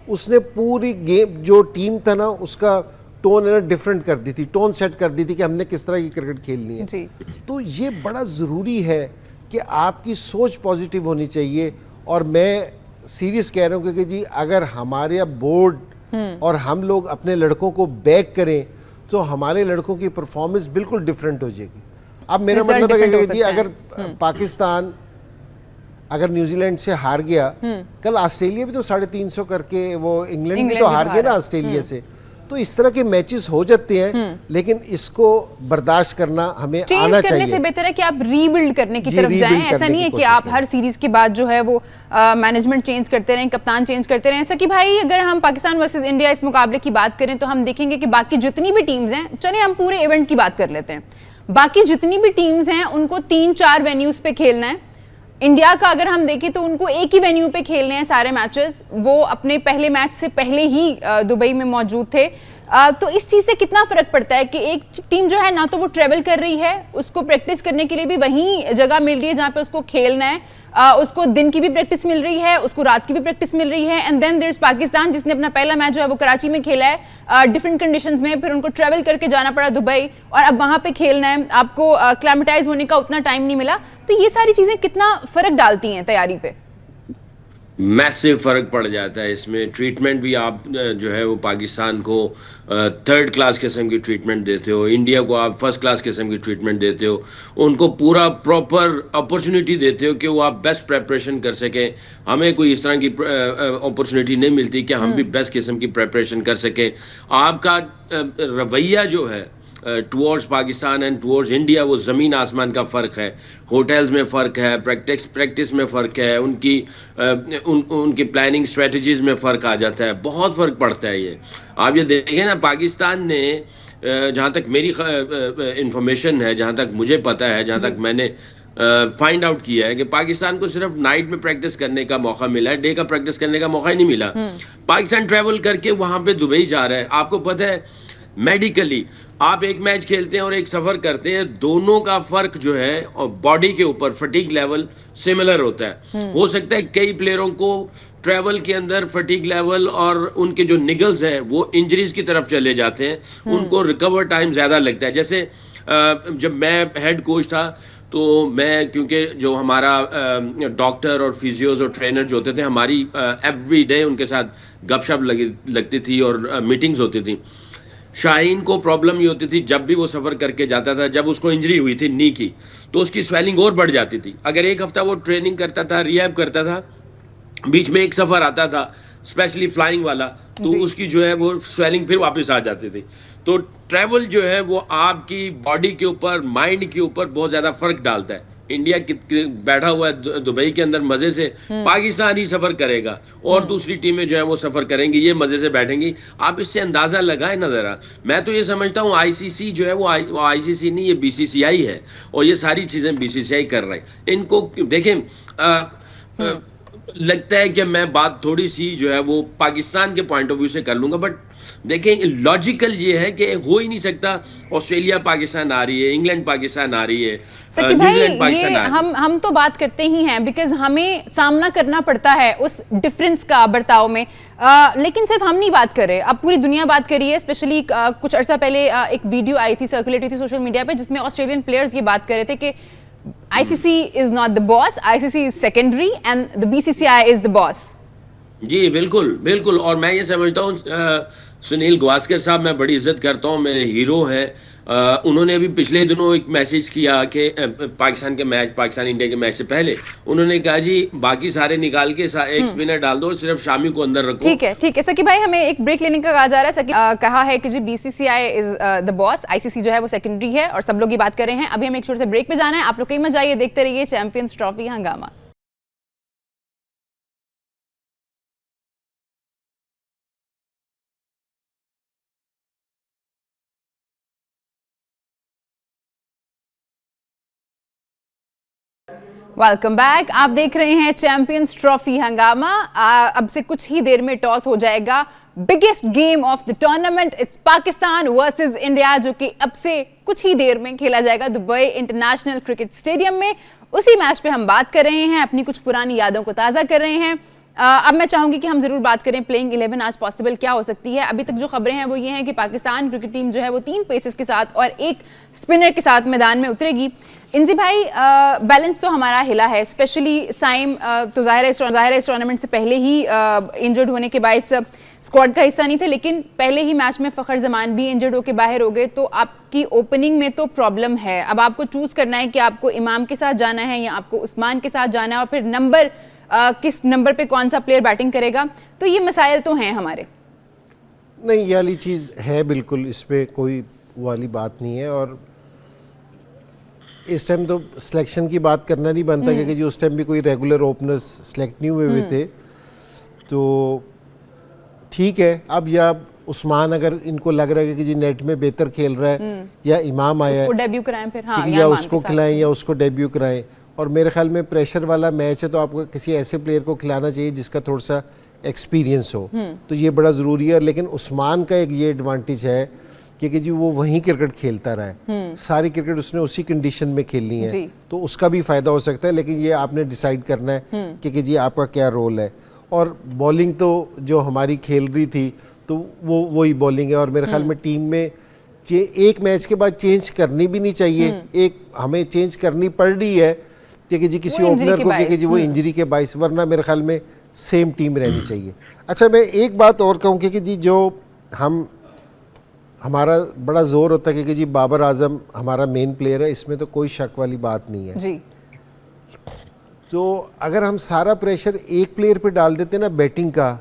उसने पूरी गेम जो टीम था ना उसका टोन है ना डिफरेंट कर दी थी, टोन सेट कर दी थी कि हमने किस तरह की क्रिकेट खेलनी है जी। तो ये बड़ा ज़रूरी है कि आपकी सोच पॉजिटिव होनी चाहिए। और मैं सीरियस कह रहा हूँ कि जी अगर हमारे बोर्ड और हम लोग अपने लड़कों को बैक करें तो हमारे लड़कों की परफॉर्मेंस बिल्कुल डिफरेंट हो जाएगी। अब मेरा मतलब है कि जी अगर पाकिस्तान अगर न्यूजीलैंड से हार गया, कल ऑस्ट्रेलिया भी तो 350 करके, वो इंग्लैंड भी तो हार गया ना ऑस्ट्रेलिया से। तो इस तरह के मैचेस हो जाते हैं, लेकिन इसको बर्दाश्त करना हमें आना चाहिए। करने से बेहतर है कि आप रीबिल्ड करने की तरफ जाएं। ऐसा नहीं है कि आप हर सीरीज के बाद जो है वो मैनेजमेंट चेंज करते रहें, कप्तान चेंज करते रहें। ऐसा कि भाई अगर हम पाकिस्तान वर्सेस इंडिया इस मुकाबले की बात करें तो हम देखेंगे कि बाकी जितनी भी टीम्स हैं, चलिए हम पूरे इवेंट की बात कर लेते हैं, बाकी जितनी भी टीम्स हैं उनको 3-4 वेन्यूज पे खेलना है। इंडिया का अगर हम देखें तो उनको एक ही वेन्यू पे खेलने हैं सारे मैचेस। वो अपने पहले मैच से पहले ही दुबई में मौजूद थे। तो इस चीज़ से कितना फ़र्क पड़ता है कि एक टीम जो है ना तो वो ट्रेवल कर रही है, उसको प्रैक्टिस करने के लिए भी वहीं जगह मिल रही है जहाँ पे उसको खेलना है, उसको दिन की भी प्रैक्टिस मिल रही है, उसको रात की भी प्रैक्टिस मिल रही है। And then there is Pakistan जिसने अपना पहला मैच जो है वो कराची में खेला है डिफरेंट कंडीशंस में, फिर उनको ट्रेवल करके जाना पड़ा दुबई और अब वहाँ पे खेलना है, आपको क्लाइमेटाइज होने का उतना टाइम नहीं मिला। तो ये सारी चीज़ें कितना फ़र्क डालती हैं तैयारी पे? मैसिव फ़र्क पड़ जाता है इसमें। ट्रीटमेंट भी आप जो है वो पाकिस्तान को थर्ड क्लास किस्म की ट्रीटमेंट देते हो, इंडिया को आप फर्स्ट क्लास किस्म की ट्रीटमेंट देते हो, उनको पूरा प्रॉपर अपॉर्चुनिटी देते हो कि वो आप बेस्ट प्रेपरेशन कर सकें। हमें कोई इस तरह की अपॉर्चुनिटी नहीं मिलती कि हम भी बेस्ट किस्म की प्रेपरेशन कर सकें। आपका रवैया जो है towards Pakistan and towards India, वो ज़मीन आसमान का फ़र्क है। होटल्स में फ़र्क है, प्रैक्टिस में फ़र्क है, उनकी प्लानिंग स्ट्रेटजीज़ में फ़र्क आ जाता है, बहुत फ़र्क पड़ता है। ये आप ये देखें ना, पाकिस्तान ने जहाँ तक मेरी इंफॉर्मेशन है, जहाँ तक मुझे पता है, जहाँ तक मैंने फाइंड आउट किया है कि पाकिस्तान को सिर्फ नाइट में प्रैक्टिस करने का मौका मिला है, डे का प्रैक्टिस करने का मौका ही नहीं मिला। पाकिस्तान ट्रैवल करके वहाँ पे दुबई जा रहा है। आपको पता है मेडिकली आप एक मैच खेलते हैं और एक सफ़र करते हैं, दोनों का फ़र्क जो है और बॉडी के ऊपर फटीग लेवल सिमिलर होता है। हो सकता है कई प्लेयरों को ट्रैवल के अंदर फटीग लेवल और उनके जो निगल्स हैं वो इंजरीज की तरफ चले जाते हैं, उनको रिकवर टाइम ज़्यादा लगता है। जैसे जब मैं हेड कोच था तो मैं, क्योंकि जो हमारा डॉक्टर और फिजियोज और ट्रेनर जो होते थे, हमारी एवरी डे उनके साथ गपशप लगती थी और मीटिंग्स होती थी। शाहीन को प्रॉब्लम ये होती थी जब भी वो सफ़र करके जाता था, जब उसको इंजरी हुई थी नी की, तो उसकी स्वेलिंग और बढ़ जाती थी। अगर एक हफ्ता वो ट्रेनिंग करता था, रिहैब करता था, बीच में एक सफ़र आता था स्पेशली फ्लाइंग वाला, तो उसकी जो है वो स्वेलिंग फिर वापस आ जाती थी। तो ट्रैवल जो है वो आपकी बॉडी के ऊपर, माइंड के ऊपर बहुत ज़्यादा फ़र्क डालता है। इंडिया बैठा हुआ है दुबई के अंदर मजे से, पाकिस्तान ही सफर करेगा और दूसरी टीमें जो है वो सफर करेंगी, ये मजे से बैठेंगी। आप इससे अंदाजा लगाएं ना जरा। मैं तो ये समझता हूँ आईसीसी जो है वो आईसीसी नहीं, ये बीसीसीआई है और ये सारी चीजें बीसीसीआई कर रहा है। इनको देखें, लगता है कि मैं बात थोड़ी सी जो है वो पाकिस्तान के पॉइंट ऑफ व्यू से कर लूंगा, बट देखें लॉजिकल ये है कि हो ही नहीं सकता ऑस्ट्रेलिया पाकिस्तान आ रही है, इंग्लैंड पाकिस्तान आ रही है, न्यूजीलैंड पाकिस्तान आ रही है। हम तो बात करते ही हैं बिकॉज हमें सामना करना पड़ता है उस डिफरेंस का बर्ताव में, लेकिन सिर्फ हम नहीं बात कर रहे, अब पूरी दुनिया बात कर रही है। स्पेशली कुछ अर्सा पहले एक वीडियो आई थी, सर्कुलेट हुई थी सोशल मीडिया पे, जिसमें ऑस्ट्रेलियन प्लेयर्स ये बात कर रहे थे कि ICC is not the boss, ICC is secondary and the BCCI is the boss. जी बिल्कुल बिल्कुल। और मैं ये समझता हूँ सुनील गावस्कर साहब मैं बड़ी इज्जत करता हूँ, मेरे हीरो हैं। उन्होंने अभी पिछले दिनों एक मैसेज किया कि पाकिस्तान इंडिया के मैच से पहले उन्होंने कहा जी बाकी सारे निकाल के एक स्पिनर डाल दो, सिर्फ शामी को अंदर रखो। ठीक है सकी भाई, हमें एक ब्रेक लेने का कहा जा रहा है। सकी कहा है कि जी BCCI is the boss, ICC जो है वो सेकेंडरी है और सब लोग ये बात कर रहे हैं। अभी हमें एक छोटे से ब्रेक पे जाना है, आप लोग कहीं मत जाइए, देखते रहिए चैंपियंस ट्रॉफी हंगामा। वेलकम बैक, आप देख रहे हैं चैंपियंस ट्रॉफी हंगामा। अब से कुछ ही देर में टॉस हो जाएगा। Biggest game of the tournament, it's Pakistan versus India, जो कि अब से कुछ ही देर में खेला जाएगा दुबई इंटरनेशनल क्रिकेट स्टेडियम में। उसी मैच पे हम बात कर रहे हैं, अपनी कुछ पुरानी यादों को ताज़ा कर रहे हैं। अब मैं चाहूंगी कि हम जरूर बात करें प्लेइंग 11 आज पॉसिबल क्या हो सकती है। अभी तक जो खबरें हैं वो ये हैं कि पाकिस्तान क्रिकेट टीम जो है वो 3 पेसर्स के साथ और 1 स्पिनर के साथ मैदान में उतरेगी। इंजी भाई, बैलेंस तो हमारा हिला है, स्पेशली साइम तो ज़ाहिर है इस टूर्नामेंट से पहले ही इंजर्ड होने के बायस स्क्वाड का हिस्सा नहीं थे, लेकिन पहले ही मैच में फ़खर जमान भी इंजर्ड होकर बाहर हो गए। तो आपकी ओपनिंग में तो प्रॉब्लम है। अब आपको चूज़ करना है कि आपको इमाम के साथ जाना है या आपको उस्मान के साथ जाना है, और फिर नंबर किस नंबर पे कौन सा प्लेयर बैटिंग करेगा। तो ये मसाइल तो हैं हमारे। नहीं, ये वाली चीज़ है बिल्कुल, इस पर कोई वाली बात नहीं है। और इस टाइम तो सिलेक्शन की बात करना नहीं बनता, क्योंकि जो उस टाइम भी कोई रेगुलर ओपनर्स सेलेक्ट नहीं हुए थे। तो ठीक है, अब या उस्मान अगर इनको लग रहा है कि जी नेट में बेहतर खेल रहा है, या इमाम आया है, डेब्यू कराएं फिर, हाँ, या उसको खिलाएं या उसको डेब्यू कराएं। और मेरे ख्याल में प्रेशर वाला मैच है, तो आपको किसी ऐसे प्लेयर को खिलाना चाहिए जिसका थोड़ा सा एक्सपीरियंस हो, तो ये बड़ा ज़रूरी है। लेकिन उस्मान का एक ये एडवांटेज है क्योंकि जी वो वहीं क्रिकेट खेलता रहा है, सारी क्रिकेट उसने उसी कंडीशन में खेलनी है, तो उसका भी फ़ायदा हो सकता है। लेकिन ये आपने डिसाइड करना है कि जी आपका क्या रोल है। और बॉलिंग तो जो हमारी खेल रही थी तो वो वही बॉलिंग है। और मेरे ख्याल में टीम में एक मैच के बाद चेंज करनी भी नहीं चाहिए, एक हमें चेंज करनी पड़ रही है क्योंकि जी किसी ओपनर को, क्योंकि जी वो इंजरी के बाइस, वरना मेरे ख्याल में सेम टीम रहनी चाहिए। अच्छा, मैं एक बात और कहूँ कि जी जो हमारा बड़ा जोर होता है क्योंकि जी बाबर आजम हमारा मेन प्लेयर है, इसमें तो कोई शक वाली बात नहीं है जी। तो अगर हम सारा प्रेशर एक प्लेयर पे डाल देते ना बैटिंग का,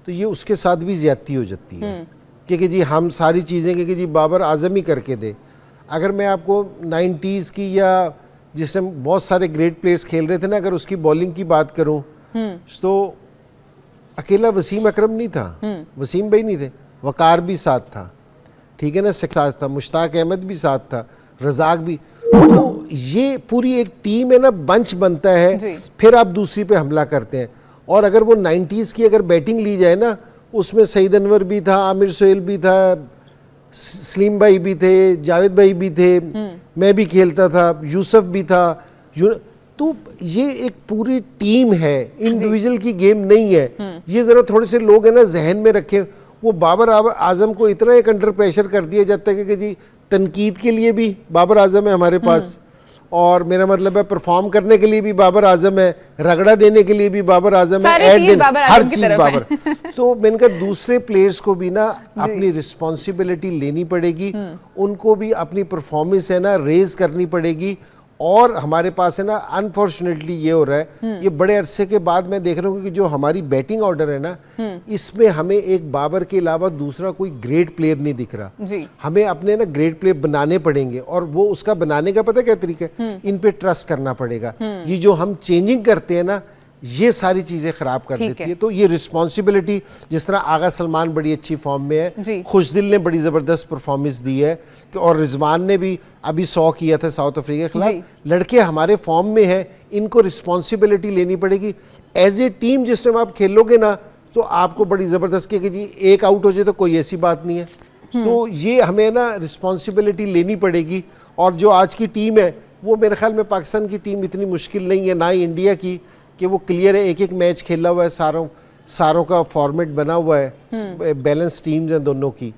तो ये उसके साथ भी ज्यादती हो जाती है क्योंकि जी हम सारी चीज़ें क्योंकि जी बाबर आजम ही करके दे। अगर मैं आपको 90s की या जिस टाइम बहुत सारे ग्रेट प्लेयर्स खेल रहे थे ना, अगर उसकी बॉलिंग की बात करूं तो अकेला वसीम अकरम नहीं था, वसीम भाई नहीं थे, वकार भी साथ था, ठीक है ना, साथ था, मुश्ताक अहमद भी साथ था, रजाक भी। तो ये पूरी एक टीम है ना, बंच बनता है, फिर आप दूसरी पे हमला करते हैं। और अगर वो 90s की अगर बैटिंग ली जाए ना, उसमें सईद अनवर भी था, आमिर सोहेल भी था, सलीम भाई भी थे, जावेद भाई भी थे, मैं भी खेलता था, यूसुफ भी था। तो ये एक पूरी टीम है, इंडिविजुअल की गेम नहीं है। ये जरा थोड़े से लोग है ना जहन में रखें। वो बाबर आजम को इतना एक अंडर प्रेशर कर दिया जाता है कि जी तनकीद के लिए भी बाबर आजम है हमारे पास, और मेरा मतलब है परफॉर्म करने के लिए भी बाबर आजम है, रगड़ा देने के लिए भी बाबर आजम है, ऐड देने, हर चीज बाबर। तो मैंने कहा दूसरे प्लेयर्स को भी ना अपनी रिस्पॉन्सिबिलिटी लेनी पड़ेगी, उनको भी अपनी परफॉर्मेंस है ना रेज करनी पड़ेगी। और हमारे पास है ना अनफॉर्चुनेटली ये हो रहा है, ये बड़े अरसे के बाद मैं देख रहा हूँ कि जो हमारी बैटिंग ऑर्डर है ना, इसमें हमें एक बाबर के अलावा दूसरा कोई ग्रेट प्लेयर नहीं दिख रहा। हमें अपने ना ग्रेट प्लेयर बनाने पड़ेंगे, और वो उसका बनाने का पता क्या तरीका है, इन पे ट्रस्ट करना पड़ेगा। ये जो हम चेंजिंग करते हैं ना, ये सारी चीजें खराब कर देती है। तो ये रिस्पॉन्सिबिलिटी, जिस तरह आगा सलमान बड़ी अच्छी फॉर्म में है, खुशदिल ने बड़ी जबरदस्त परफॉर्मेंस दी है, और रिजवान ने भी अभी 100 किया था साउथ अफ्रीका के खिलाफ। लड़के हमारे फॉर्म में हैं, इनको रिस्पॉन्सिबिलिटी लेनी पड़ेगी एज ए टीम। जिस टाइम आप खेलोगे ना, तो आपको बड़ी जबरदस्त कि जी एक आउट हो जाए तो कोई ऐसी बात नहीं है। तो ये हमें ना रिस्पॉन्सिबिलिटी लेनी पड़ेगी। और जो आज की टीम है, वो मेरे ख्याल में पाकिस्तान की टीम इतनी मुश्किल नहीं है, ना ही इंडिया की, कि वो क्लियर है, एक एक मैच खेला हुआ है, सारों का फॉर्मेट बना हुआ है, बैलेंस टीम्स हैं दोनों की।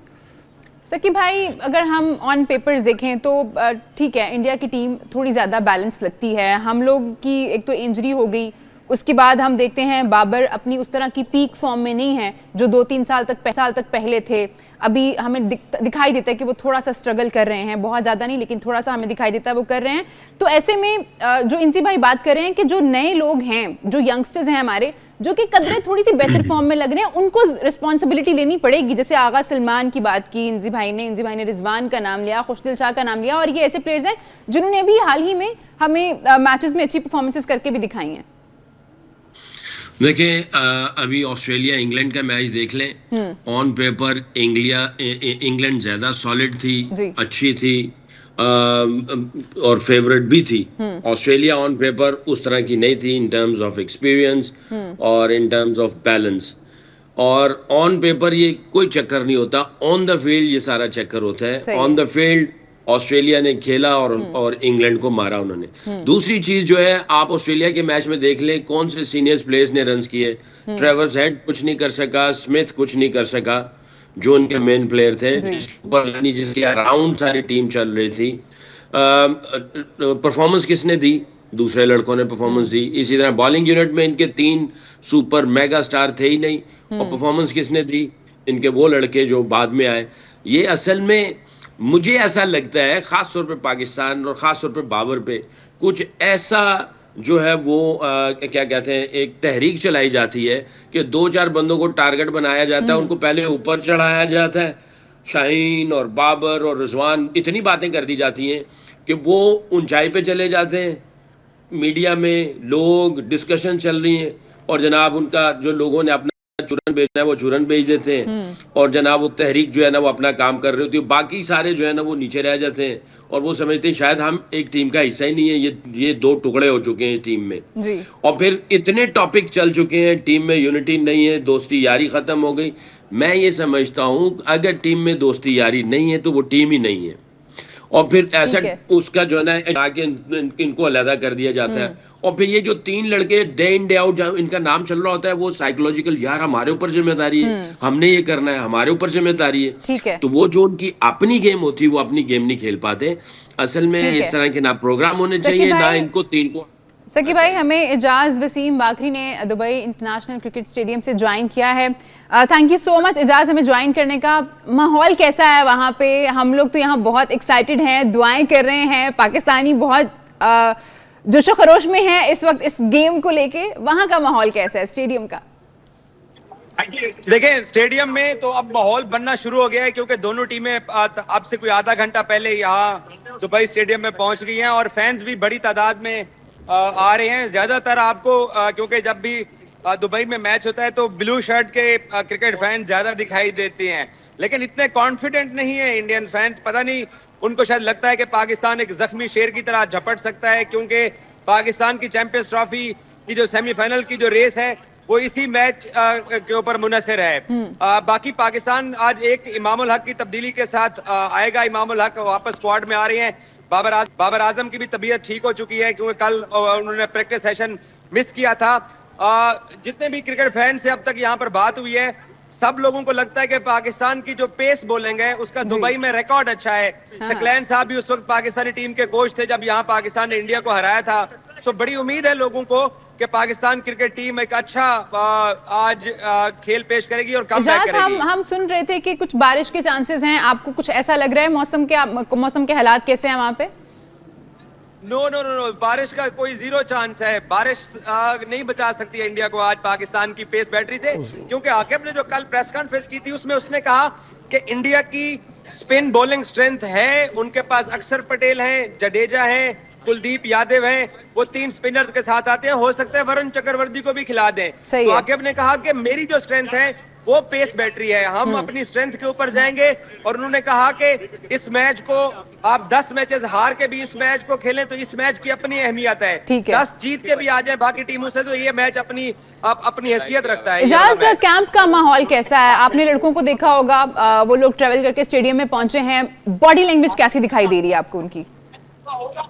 सकी भाई, अगर हम ऑन पेपर्स देखें तो ठीक है, इंडिया की टीम थोड़ी ज़्यादा बैलेंस लगती है। हम लोग की एक तो इंजरी हो गई, उसके बाद हम देखते हैं बाबर अपनी उस तरह की पीक फॉर्म में नहीं है जो 2-3 साल तक पहले थे। अभी हमें दिखाई देता है कि वो थोड़ा सा स्ट्रगल कर रहे हैं, बहुत ज़्यादा नहीं लेकिन थोड़ा सा हमें दिखाई देता है वो कर रहे हैं। तो ऐसे में जो इंसी भाई बात कर रहे हैं कि जो नए लोग हैं, जो यंगस्टर्स हैं हमारे, जो कि कदरें थोड़ी सी बेहतर फॉर्म में लग रहे हैं, उनको रिस्पॉन्सिबिलिटी लेनी पड़ेगी। जैसे आगा सलमान की बात की इंसी भाई ने रिजवान का नाम लिया, खुशदिल शाह का नाम लिया, और ये ऐसे प्लेयर्स हैं जिन्होंने अभी हाल ही में हमें मैचेस में अच्छी परफॉर्मेंसेस करके भी दिखाई हैं। देखिए अभी ऑस्ट्रेलिया इंग्लैंड का मैच देख लें, ऑन पेपर इंग्लैंड ज्यादा सॉलिड थी, अच्छी थी और फेवरेट भी थी। ऑस्ट्रेलिया ऑन पेपर उस तरह की नहीं थी इन टर्म्स ऑफ एक्सपीरियंस और इन टर्म्स ऑफ बैलेंस। और ऑन पेपर ये कोई चक्कर नहीं होता, ऑन द फील्ड ये सारा चक्कर होता है। ऑन द फील्ड ऑस्ट्रेलिया ने खेला और इंग्लैंड को मारा उन्होंने। दूसरी चीज जो है, आप ऑस्ट्रेलिया के मैच में देख लें कौन से सीनियर प्लेयर्स ने रन्स किए। ट्रेवर्स हेड कुछ नहीं कर सका, स्मिथ कुछ नहीं कर सका, जो उनके मेन प्लेयर थे, जिसकी अराउंड सारी टीम चल रही थी। परफॉर्मेंस किसने दी? दूसरे लड़कों ने परफॉर्मेंस दी। इसी तरह बॉलिंग यूनिट में इनके 3 सुपर मेगा स्टार थे ही नहीं, और परफॉर्मेंस किसने दी? इनके वो लड़के जो बाद में आए। ये असल में मुझे ऐसा लगता है खास तौर पे पाकिस्तान और खास तौर पे बाबर पे कुछ ऐसा जो है वो क्या कहते हैं, एक तहरीक चलाई जाती है कि 2-4 बंदों को टारगेट बनाया जाता है, उनको पहले ऊपर चढ़ाया जाता है। शाहीन और बाबर और रिजवान, इतनी बातें कर दी जाती हैं कि वो ऊंचाई पे चले जाते हैं। मीडिया में लोग डिस्कशन चल रही है और जनाब उनका जो लोगों ने अपना चूरन बेचना है वो चूरन बेच देते हैं, और जनाब वो तहरीक जो है ना वो अपना काम कर रही होती है। बाकी सारे जो है ना वो नीचे रह जाते हैं और वो समझते हैं शायद हम एक टीम का हिस्सा ही नहीं है, ये 2 टुकड़े हो चुके हैं टीम में जी। और फिर इतने टॉपिक चल चुके हैं, टीम में यूनिटी नहीं है, दोस्ती यारी खत्म हो गई। मैं ये समझता हूं अगर टीम में दोस्ती यारी नहीं है तो वो टीम ही नहीं है, और फिर ऐसा उसका जो है ना आके इनको अलग कर दिया जाता है। और फिर ये जो 3 लड़के डे इन डे आउट इनका नाम चल रहा होता है, वो साइकोलॉजिकल, यार हमारे ऊपर जिम्मेदारी है, हमने ये करना है, हमारे ऊपर जिम्मेदारी है, ठीक है। तो वो जो उनकी अपनी गेम होती है वो अपनी गेम नहीं खेल पाते। असल में इस तरह के ना प्रोग्राम होने चाहिए, ना इनको 3 को। सकी भाई, हमें इजाज वसीम बाकरी ने दुबई इंटरनेशनल क्रिकेट स्टेडियम से ज्वाइन किया है। Thank you so much Ijaz हमें ज्वाइन करने का। माहौल कैसा है वहाँ पे? हम लोग तो यहाँ बहुत एक्साइटेड हैं, दुआएं कर रहे हैं, पाकिस्तानी बहुत जोशो खरोश में है इस वक्त इस गेम को लेके। वहाँ का माहौल कैसा है स्टेडियम का? देखिए स्टेडियम में तो अब माहौल बनना शुरू हो गया है, क्योंकि दोनों टीमें अब से कोई आधा घंटा पहले यहाँ दुबई स्टेडियम में पहुंच गई हैं और फैंस भी बड़ी तादाद में आ रहे हैं। ज्यादातर आपको क्योंकि जब भी दुबई में मैच होता है तो ब्लू शर्ट के क्रिकेट फैन ज्यादा दिखाई देते हैं, लेकिन इतने कॉन्फिडेंट नहीं है इंडियन फैंस। पता नहीं, उनको शायद लगता है कि पाकिस्तान एक जख्मी शेर की तरह झपट सकता है, क्योंकि पाकिस्तान की चैंपियंस ट्रॉफी की जो सेमीफाइनल की जो रेस है वो इसी मैच के ऊपर मुनहसर है। बाकी पाकिस्तान आज एक इमामुल हक की तब्दीली के साथ आएगा। इमामुल हक वापस स्क्वाड में आ रहे हैं। बाबर आजम की भी तबीयत ठीक हो चुकी है, क्योंकि कल उन्होंने प्रैक्टिस सेशन मिस किया था। जितने भी क्रिकेट फैन से अब तक यहाँ पर बात हुई है, सब लोगों को लगता है कि पाकिस्तान की जो पेस बॉलिंग है उसका दुबई में रिकॉर्ड अच्छा है। सकलैन साहब भी उस वक्त पाकिस्तानी टीम के कोच थे जब यहाँ पाकिस्तान ने इंडिया को हराया था। सो बड़ी उम्मीद है लोगों को कि पाकिस्तान क्रिकेट टीम एक अच्छा आज खेल पेश करेगी और कमबैक करेगी। हम सुन रहे थे कि कुछ बारिश के चांसेस हैं, आपको कुछ ऐसा लग रहा है? मौसम के हालात कैसे हैं वहाँ पे? नो, बारिश का कोई 0 चांस है। बारिश नहीं बचा सकती है इंडिया को आज पाकिस्तान की पेस बैटरी से, क्योंकि आकिब ने जो कल प्रेस कॉन्फ्रेंस की थी उसमें उसने कहा कि इंडिया की स्पिन बॉलिंग स्ट्रेंथ है, उनके पास अक्षर पटेल हैं, जडेजा हैं, कुलदीप यादव हैं, वो 3 स्पिनर्स के साथ आते हैं, हो सकता है वरुण चक्रवर्ती को भी खिला दें। तो आकिब ने कहा कि मेरी जो स्ट्रेंथ है वो पेस बैटरी है, हम अपनी स्ट्रेंथ के ऊपर जाएंगे। और उन्होंने कहा कि इस मैच को आप 10 मैचेस हार के भी इस मैच को खेलें तो इस मैच की अपनी अहमियत है। 10 जीत के भी आ जाए बाकी टीमों से तो ये मैच अपनी हैसियत रखता है। इजाज, कैंप का माहौल कैसा है? आपने लड़कों को देखा होगा, वो लोग ट्रेवल करके स्टेडियम में पहुंचे हैं, बॉडी लैंग्वेज कैसी दिखाई दे रही है आपको उनकी?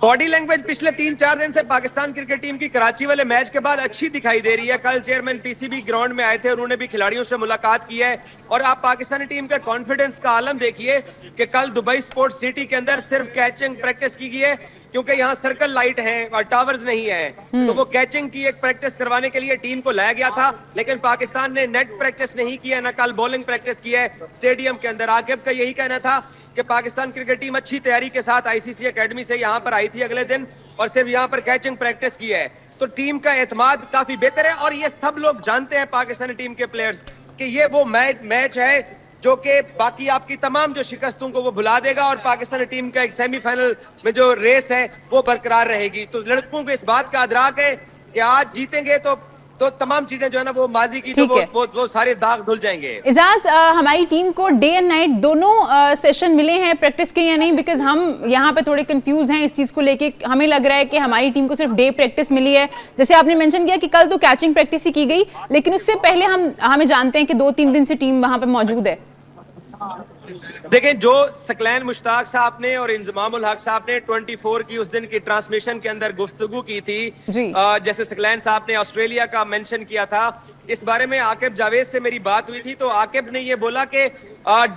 बॉडी लैंग्वेज पिछले 3-4 दिन से पाकिस्तान क्रिकेट टीम की कराची वाले मैच के बाद अच्छी दिखाई दे रही है। कल चेयरमैन पीसीबी ग्राउंड में आए थे, उन्होंने भी खिलाड़ियों से मुलाकात की है। और आप पाकिस्तानी टीम के कॉन्फिडेंस का आलम देखिए कि कल दुबई स्पोर्ट्स सिटी के अंदर सिर्फ कैचिंग प्रैक्टिस की गई है, क्योंकि यहाँ सर्कल लाइट है और टावर्स नहीं है, तो वो कैचिंग की एक प्रैक्टिस करवाने के लिए टीम को लाया गया था, लेकिन पाकिस्तान ने नेट प्रैक्टिस नहीं की है, न कल बॉलिंग प्रैक्टिस की है स्टेडियम के अंदर। आकिब का यही कहना था कि पाकिस्तान क्रिकेट टीम अच्छी तैयारी के साथ आईसीसी एकेडमी से यहाँ पर आई थी अगले दिन और सिर्फ यहाँ पर कैचिंग प्रैक्टिस की है, तो टीम का एतमाद काफी बेहतर है। और ये सब लोग जानते हैं पाकिस्तानी टीम के प्लेयर्स कि ये वो मैच है जो कि बाकी आपकी तमाम जो शिकस्तों को वो भुला देगा और पाकिस्तानी टीम का एक सेमीफाइनल में जो रेस है वो बरकरार रहेगी। तो लड़कों को इस बात का अदराक है कि आज जीतेंगे तो तमाम चीजें जो है ना वो माजी की जो वो सारे दाग धुल जाएंगे। इजाज, हमारी टीम को डे एंड नाइट दोनों सेशन मिले हैं प्रैक्टिस के या नहीं? बिकॉज हम यहाँ पे थोड़े कंफ्यूज हैं इस चीज को लेके। हमें लग रहा है कि हमारी टीम को सिर्फ डे प्रैक्टिस मिली है, जैसे आपने मेंशन किया कि कल तो कैचिंग प्रैक्टिस ही की गई, लेकिन उससे पहले हमें जानते हैं कि 2-3 दिन से टीम वहां पे मौजूद है। देखें, जो सकलैन मुश्ताक साहब ने और इंजमामुल हक साहब ने 24 की उस दिन की ट्रांसमिशन के अंदर गुफ्तगू की थी, जैसे सकलैन साहब ने ऑस्ट्रेलिया का मेंशन किया था, इस बारे में आकिब जावेद से मेरी बात हुई थी, तो आकिब ने ये बोला कि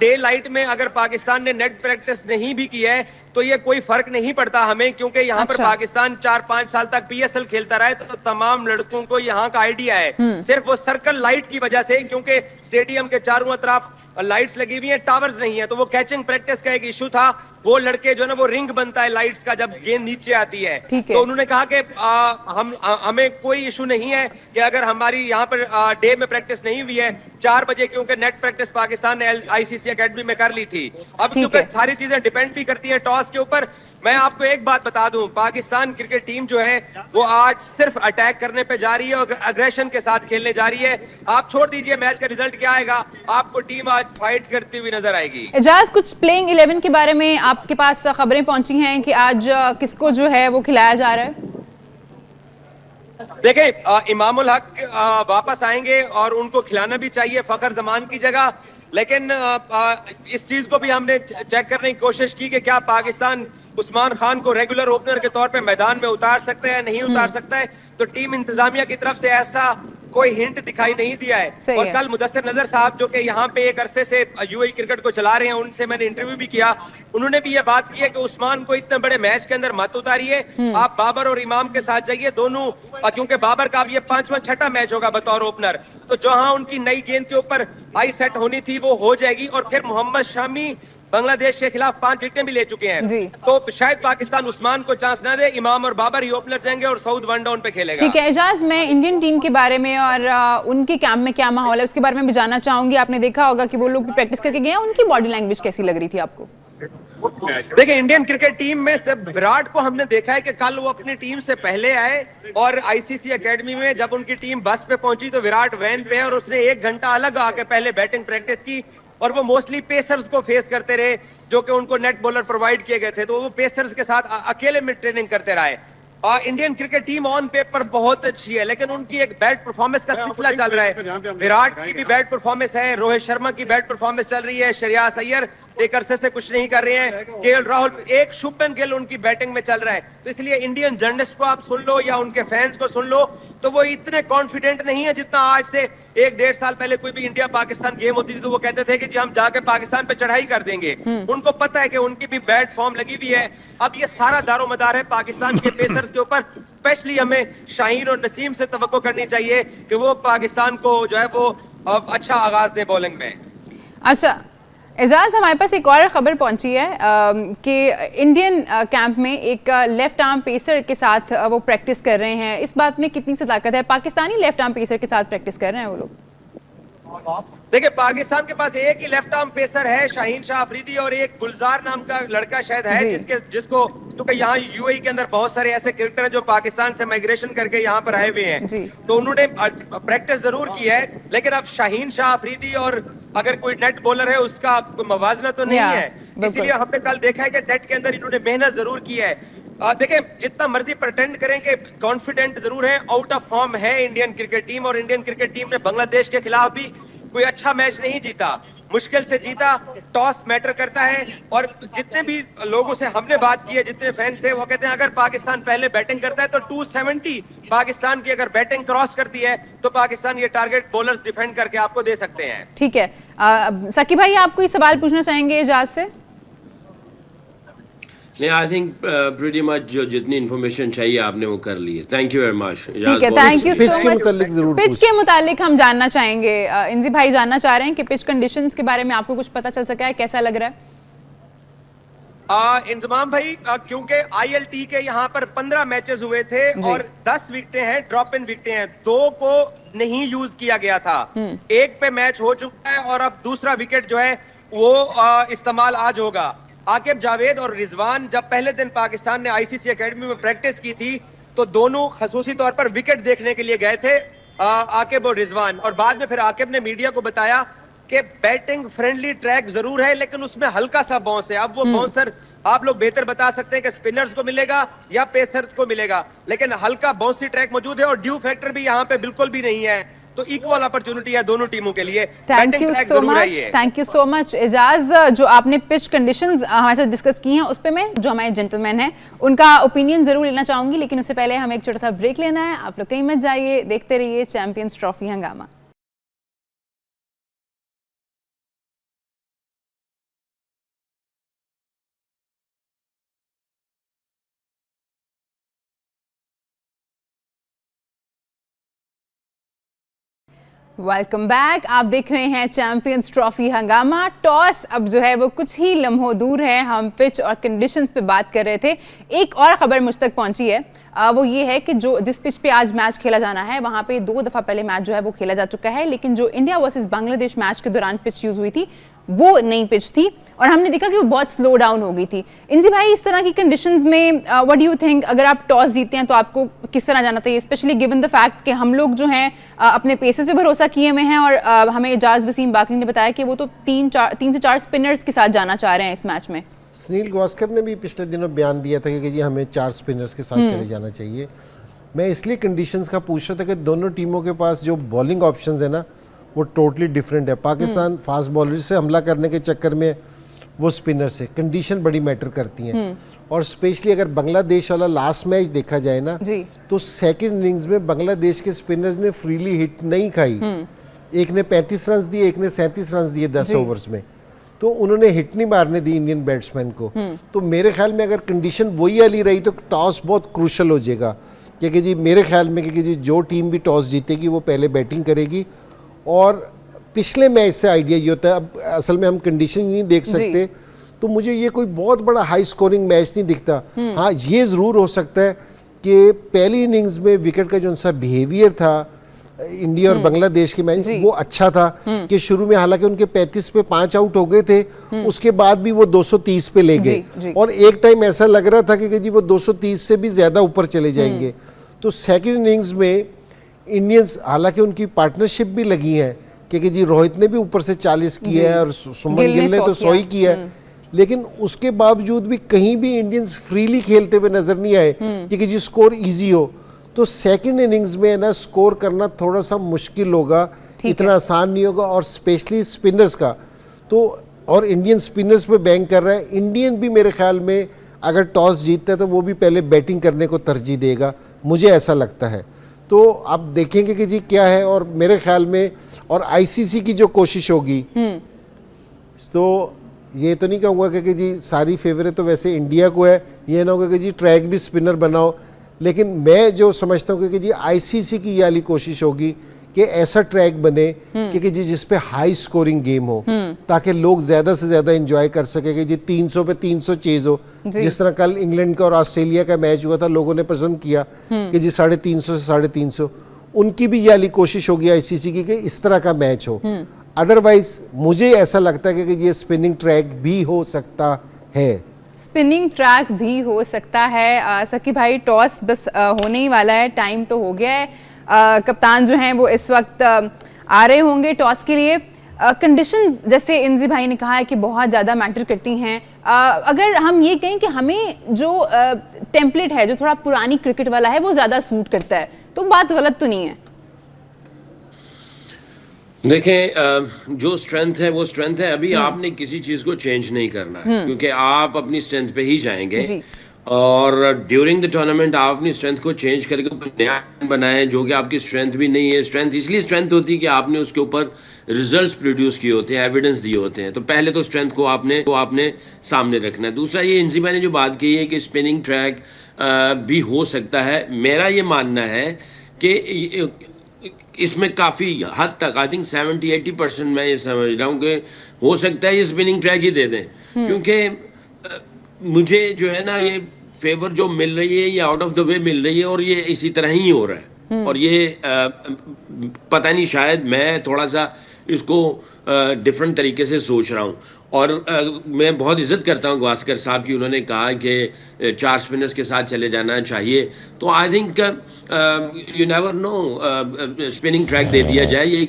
डे लाइट में अगर पाकिस्तान ने नेट प्रैक्टिस नहीं भी की है तो ये कोई फर्क नहीं पड़ता हमें, क्योंकि यहाँ पर पाकिस्तान 4-5 साल तक पीएसएल खेलता रहा है, तो तमाम लड़कों को यहाँ का आइडिया है। सिर्फ वो सर्कल लाइट की वजह से, क्योंकि स्टेडियम के चारों तरफ लाइट्स लगी हुई हैं, टावर्स नहीं है, तो वो कैचिंग प्रैक्टिस का एक इशू था। वो लड़के जो है ना वो रिंग बनता है लाइट्स का जब गेंद नीचे आती है, तो उन्होंने कहा कि हमें कोई इशू नहीं है कि अगर हमारी यहाँ पर डे में प्रैक्टिस नहीं हुई है 4 बजे, क्योंकि नेट प्रैक्टिस पाकिस्तान ने आईसीसी एकेडमी में कर ली थी। अब क्योंकि सारी चीजें डिपेंड भी करती हैं टॉस के ऊपर। मैं आपको एक बात बता दूं, पाकिस्तान क्रिकेट टीम जो है वो आज सिर्फ अटैक करने पे जा रही है और अग्रेशन के साथ खेलने जा रही है। आप छोड़ दीजिए मैच का रिजल्ट क्या आएगा, आपको टीम आज फाइट करती हुई नजर आएगी। एजाज, कुछ प्लेइंग 11 के बारे में आपके पास खबरें पहुंची हैं कि आज किसको जो है वो खिलाया जा रहा है? देखें, इमामुल हक वापस आएंगे और उनको खिलाना भी चाहिए फखर जमान की जगह, लेकिन इस चीज को भी हमने चेक करने की कोशिश की कि क्या पाकिस्तान उस्मान खान को रेगुलर ओपनर के तौर पे मैदान में उतार सकता है या नहीं उतार सकता है, तो टीम इंतजामिया की तरफ से ऐसा कोई हिंट दिखाई नहीं दिया है। और कल मुदस्सिर नजर साहब जो कि यहाँ पे एक अरसे से यूएई क्रिकेट को चला रहे हैं, उनसे मैंने इंटरव्यू भी किया, उन्होंने भी ये बात की है कि उस्मान को इतने बड़े मैच के अंदर मत उतारिए, आप बाबर और इमाम के साथ जाइए दोनों, क्योंकि बाबर का अब ये 5वां-6वां मैच होगा बतौर ओपनर, तो जहां उनकी नई गेंद के ऊपर हाई सेट होनी थी वो हो जाएगी। और फिर मोहम्मद शामी बांग्लादेश के खिलाफ 5 विकेटें भी ले चुके हैं, तो शायद पाकिस्तान उस्मान को चांस ना दे, इमाम और बाबर ही ओपनर जाएंगे और सऊद वन डाउन पे खेलेगा। ठीक है एजाज, मैं इंडियन टीम के बारे में और उनके कैंप में क्या माहौल है उसके बारे में भी जानना चाहूंगी। आपने देखा होगा कि वो लोग भी प्रैक्टिस करके गए हैं, उनकी बॉडी लैंग्वेज कैसी लग रही थी आपको? देखिए, इंडियन क्रिकेट टीम में सिर्फ विराट को हमने देखा है कि कल वो अपनी टीम से पहले आए और आईसीसी एकेडमी में जब उनकी टीम बस पे पहुंची तो विराट वैन पे है और उसने 1 घंटा अलग आके पहले बैटिंग प्रैक्टिस की, और वो मोस्टली पेसर्स को फेस करते रहे जो कि उनको नेट बॉलर प्रोवाइड किए गए थे, तो वो पेसर्स के साथ अकेले में ट्रेनिंग करते रहे। Indian cricket team on paper बहुत अच्छी है, लेकिन उनकी एक बैड परफॉर्मेंस का सिलसिला चल रहा है। विराट की भी बैड परफॉर्मेंस है, रोहित शर्मा की बैड परफॉर्मेंस चल रही है, श्रेयस अय्यर एक अरसे से कुछ नहीं कर रहे हैं, केएल राहुल, एक शुभमन गिल उनकी बैटिंग में चल रहा है। तो इसलिए इंडियन जर्नलिस्ट को आप सुन लो या उनके फैंस को सुन लो, तो वो इतने कॉन्फिडेंट नहीं है जितना आज से 1-1.5 साल पहले कोई भी इंडिया पाकिस्तान गेम होती थी तो वो कहते थे कि जी हम जाके पाकिस्तान पे चढ़ाई कर देंगे। उनको पता है कि उनकी भी बैड फॉर्म लगी हुई है। अब ये सारा दारोमदार है पाकिस्तान के पेसर्स के ऊपर। स्पेशली हमें शाहीन और नसीम से तवक्को करनी चाहिए कि वो पाकिस्तान को जो है वो अच्छा आगाज दे बॉलिंग में। अच्छा एजाज, हमारे पास एक और खबर पहुंची है कि इंडियन कैंप में एक लेफ्ट आर्म पेसर के साथ वो प्रैक्टिस कर रहे हैं। इस बात में कितनी सदाकत है? पाकिस्तानी लेफ्ट आर्म पेसर के साथ प्रैक्टिस कर रहे हैं वो लोग? देखिए, पाकिस्तान के पास एक ही लेफ्ट आर्म पेसर है शाहीन शाह अफरीदी, और एक गुलजार नाम का लड़का शायद है जिसको क्योंकि यहाँ यूएई के अंदर बहुत सारे ऐसे क्रिकेटर हैं जो पाकिस्तान से माइग्रेशन करके यहाँ पर आए हुए हैं, तो उन्होंने प्रैक्टिस जरूर की है, लेकिन अब शाहीन शाह अफरीदी और अगर कोई नेट बॉलर है उसका मवाजना तो नहीं है, इसीलिए हमने कल देखा है कि नेट के अंदर इन्होंने मेहनत जरूर की है। देखिए, जितना मर्जी प्रटेंड करें कि कॉन्फिडेंट जरूर है, आउट ऑफ फॉर्म है इंडियन क्रिकेट टीम, और इंडियन क्रिकेट टीम ने बांग्लादेश के खिलाफ भी कोई अच्छा मैच नहीं जीता, मुश्किल से जीता। टॉस मैटर करता है, और जितने भी लोगों से हमने बात की है, जितने फैंस हैं, वो कहते हैं अगर पाकिस्तान पहले बैटिंग करता है तो 270 पाकिस्तान की अगर बैटिंग क्रॉस करती है तो पाकिस्तान ये टारगेट बॉलर्स डिफेंड करके आपको दे सकते हैं। ठीक है, सकी भाई आपको ये सवाल पूछना चाहेंगे एजाज से? नहीं, आई थिंक प्रीटी मच जो जितनी इन्फॉर्मेशन चाहिए आपने वो कर ली है। Thank you very much. ठीक है, thank you so much. Pitch के मुतालिक हम जानना चाहेंगे, इंजी भाई जानना चाह रहे हैं कि पिच कंडीशंस के बारे में आपको कुछ पता चल सका है, कैसा लग रहा है? इंजमाम भाई, क्योंकि ILT के यहाँ पर 15 मैचेस हुए थे और 10 विकेटें हैं, ड्रॉप इन विकेटें हैं, 2 को नहीं यूज किया गया था, 1 पे मैच हो चुका है और अब दूसरा विकेट जो है वो इस्तेमाल आज होगा। आकिब जावेद और रिजवान जब पहले दिन पाकिस्तान ने ICC एकेडमी में प्रैक्टिस की थी तो दोनों खसूसी तौर पर विकेट देखने के लिए गए थे, आकिब और रिजवान, और बाद में फिर आकिब ने मीडिया को बताया कि बैटिंग फ्रेंडली ट्रैक जरूर है लेकिन उसमें हल्का सा बाउंस है। अब वो बाउंसर आप लोग बेहतर बता सकते हैं कि स्पिनर्स को मिलेगा या पेसर्स को मिलेगा, लेकिन हल्का बाउंसी ट्रैक मौजूद है और ड्यू फैक्टर भी यहाँ पे बिल्कुल भी नहीं है, तो इक्वल अपॉर्चुनिटी है दोनों टीमों के लिए। Thank you so much, thank you so much Ejaz. जो आपने पिच कंडीशंस हमारे साथ डिस्कस की हैं उस पे मैं जो हमारे जेंटलमैन हैं उनका ओपिनियन जरूर लेना चाहूंगी, लेकिन उससे पहले हमें एक छोटा सा ब्रेक लेना है। आप लोग कहीं मत जाइए, देखते रहिए चैंपियंस ट्रॉफी हंगामा। Welcome back. आप देख रहे हैं चैंपियंस ट्रॉफी हंगामा। टॉस अब जो है वो कुछ ही लम्हों दूर है। हम पिच और कंडीशंस पे बात कर रहे थे। एक और खबर मुझ तक पहुंची है, वो ये है कि जो जिस पिच पे आज मैच खेला जाना है वहां पे 2 दफा पहले मैच जो है वो खेला जा चुका है, लेकिन जो इंडिया वर्सेस बांग्लादेश मैच के दौरान पिच यूज हुई थी वो नई पिच थी और हमने देखा कि वो बहुत स्लो डाउन हो गई थी। इंजी भाई, इस तरह की कंडीशंस में व्हाट डू यू थिंक, अगर आप टॉस जीते हैं तो आपको किस तरह जाना चाहिए, स्पेशली गिवन द फैक्ट कि हम लोग जो हैं अपने पेसेस पे भरोसा किए हुए हैं और हमें एजाज वसीम बाकरी ने बताया कि वो तो 3 से 4 स्पिनर्स के साथ जाना चाह रहे हैं इस मैच में। सुनील गावस्कर ने भी पिछले दिनों बयान दिया था कि जी हमें 4 स्पिनर्स के साथ चले जाना चाहिए। मैं इसलिए कंडीशंस का पूछ रहा था कि दोनों टीमों के पास जो बॉलिंग ऑप्शंस है ना वो टोटली डिफरेंट है। पाकिस्तान फास्ट बॉलर से हमला करने के चक्कर में वो स्पिनर से कंडीशन बड़ी मैटर करती हैं और स्पेशली अगर बांग्लादेश वाला लास्ट मैच देखा जाए ना तो सेकंड इनिंग्स में बांग्लादेश के स्पिनर्स ने फ्रीली हिट नहीं खाई। एक ने 35 रन दिए, एक ने 37 रन दिए 10 ओवर्स में, तो उन्होंने हिट नहीं मारने दी इंडियन बैट्समैन को। तो मेरे ख्याल में अगर कंडीशन वही वाली रही तो टॉस बहुत क्रूशल हो जाएगा, क्योंकि जी मेरे ख्याल में कि जी जो टीम भी टॉस जीतेगी वो पहले बैटिंग करेगी। और पिछले मैच से आइडिया ये होता है, अब असल में हम कंडीशन नहीं देख सकते तो मुझे ये कोई बहुत बड़ा हाई स्कोरिंग मैच नहीं दिखता। हाँ, ये ज़रूर हो सकता है कि पहली इनिंग्स में विकेट का जो उनका बिहेवियर था इंडिया और बांग्लादेश के मैच वो अच्छा था कि शुरू में हालांकि उनके 35 पे 5 आउट हो गए थे, उसके बाद भी वो 230 पे ले गए और एक टाइम ऐसा लग रहा था कि जी वो 230 से भी ज़्यादा ऊपर चले जाएंगे। तो सेकेंड इनिंग्स में इंडियंस, हालांकि उनकी पार्टनरशिप भी लगी है क्योंकि जी रोहित ने भी ऊपर से 40 किया है और सुमन गिल ने तो 100 ही किया है, लेकिन उसके बावजूद भी कहीं भी इंडियंस फ्रीली खेलते हुए नजर नहीं आए क्योंकि जी स्कोर इजी हो। तो सेकंड इनिंग्स में ना स्कोर करना थोड़ा सा मुश्किल होगा, इतना आसान नहीं होगा और स्पेशली स्पिनर्स का। तो और इंडियन स्पिनर्स पे बैंक कर रहा है। इंडियन भी मेरे ख्याल में अगर टॉस जीतता है तो वो भी पहले बैटिंग करने को तरजीह देगा, मुझे ऐसा लगता है। तो आप देखेंगे कि जी क्या है, और मेरे ख्याल में और आईसीसी की जो कोशिश होगी तो ये तो नहीं कहूँगा कि जी सारी फेवरेट तो वैसे इंडिया को है, ये ना होगा कि जी ट्रैक भी स्पिनर बनाओ, लेकिन मैं जो समझता हूँ कि जी आईसीसी की ये वाली कोशिश होगी कि ऐसा ट्रैक बने कि जी जिस पे हाई स्कोरिंग गेम हो ताकि लोग ज्यादा से ज्यादा एंजॉय कर सके कि जी 300 पे 300 चेज हो। जिस तरह कल इंग्लैंड का और ऑस्ट्रेलिया का मैच हुआ था, लोगों ने पसंद किया कि जी 350 से 350। उनकी भी ये वाली कोशिश होगी आईसीसी की कि इस तरह का मैच हो। अदरवाइज मुझे ऐसा लगता है कि ये स्पिनिंग ट्रैक भी हो सकता है। स्पिनिंग ट्रैक भी हो सकता है। सकी भाई, टॉस बस होने ही वाला है, टाइम तो हो गया है। कप्तान जो हैं वो इस वक्त आ रहे होंगे टॉस के लिए। कंडीशंस जैसे इंजी भाई ने कहा है कि बहुत ज़्यादा मैटर करती हैं। अगर हम ये कहें कि हमें जो टेम्पलेट है जो थोड़ा पुरानी क्रिकेट वाला है वो ज़्यादा सूट करता है, तो बात गलत तो नहीं है? देखें, जो स्ट्रेंथ है वो स्ट्रेंथ है। अभी आपने किसी चीज को चेंज नहीं करना है क्योंकि आप अपनी स्ट्रेंथ पे ही जाएंगे और ड्यूरिंग द टूर्नामेंट आप अपनी स्ट्रेंथ को चेंज करके कोई नया बनाएं जो कि आपकी स्ट्रेंथ भी नहीं है। स्ट्रेंथ इसलिए स्ट्रेंथ होती है कि आपने उसके ऊपर रिजल्ट्स प्रोड्यूस किए होते हैं, एविडेंस दिए होते हैं। तो पहले तो स्ट्रेंथ को आपने सामने रखना है। दूसरा ये इंजी भाई ने जो बात की है कि स्पिनिंग ट्रैक भी हो सकता है, मेरा ये मानना है कि इसमें काफ़ी हद तक आई थिंक 70-80% मैं ये समझ रहा हूँ कि हो सकता है ये स्पिनिंग ट्रैक ही दे दें, क्योंकि मुझे जो है ना ये फेवर जो मिल रही है ये आउट ऑफ द वे मिल रही है और ये इसी तरह ही हो रहा है। और ये पता नहीं, शायद मैं थोड़ा सा इसको डिफरेंट तरीके से सोच रहा हूँ। और मैं बहुत इज्जत करता हूँ गावस्कर साहब की, उन्होंने कहा कि 4 स्पिनर्स के साथ चले जाना चाहिए। तो I think you never know, spinning track दे दिया जाए। ये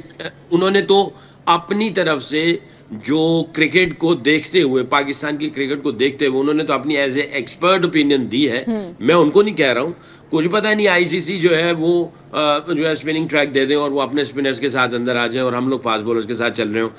उन्होंने तो अपनी तरफ से जो क्रिकेट को देखते हुए, पाकिस्तान की क्रिकेट को देखते हुए, उन्होंने तो अपनी एज ए एक्सपर्ट ओपिनियन दी है। मैं उनको नहीं कह रहा हूँ, कुछ पता नहीं आईसीसी जो है वो जो है स्पिनिंग ट्रैक दे दें और वो अपने स्पिनर्स के साथ अंदर आ जाए और हम लोग फास्ट बॉलर्स के साथ चल रहे हो।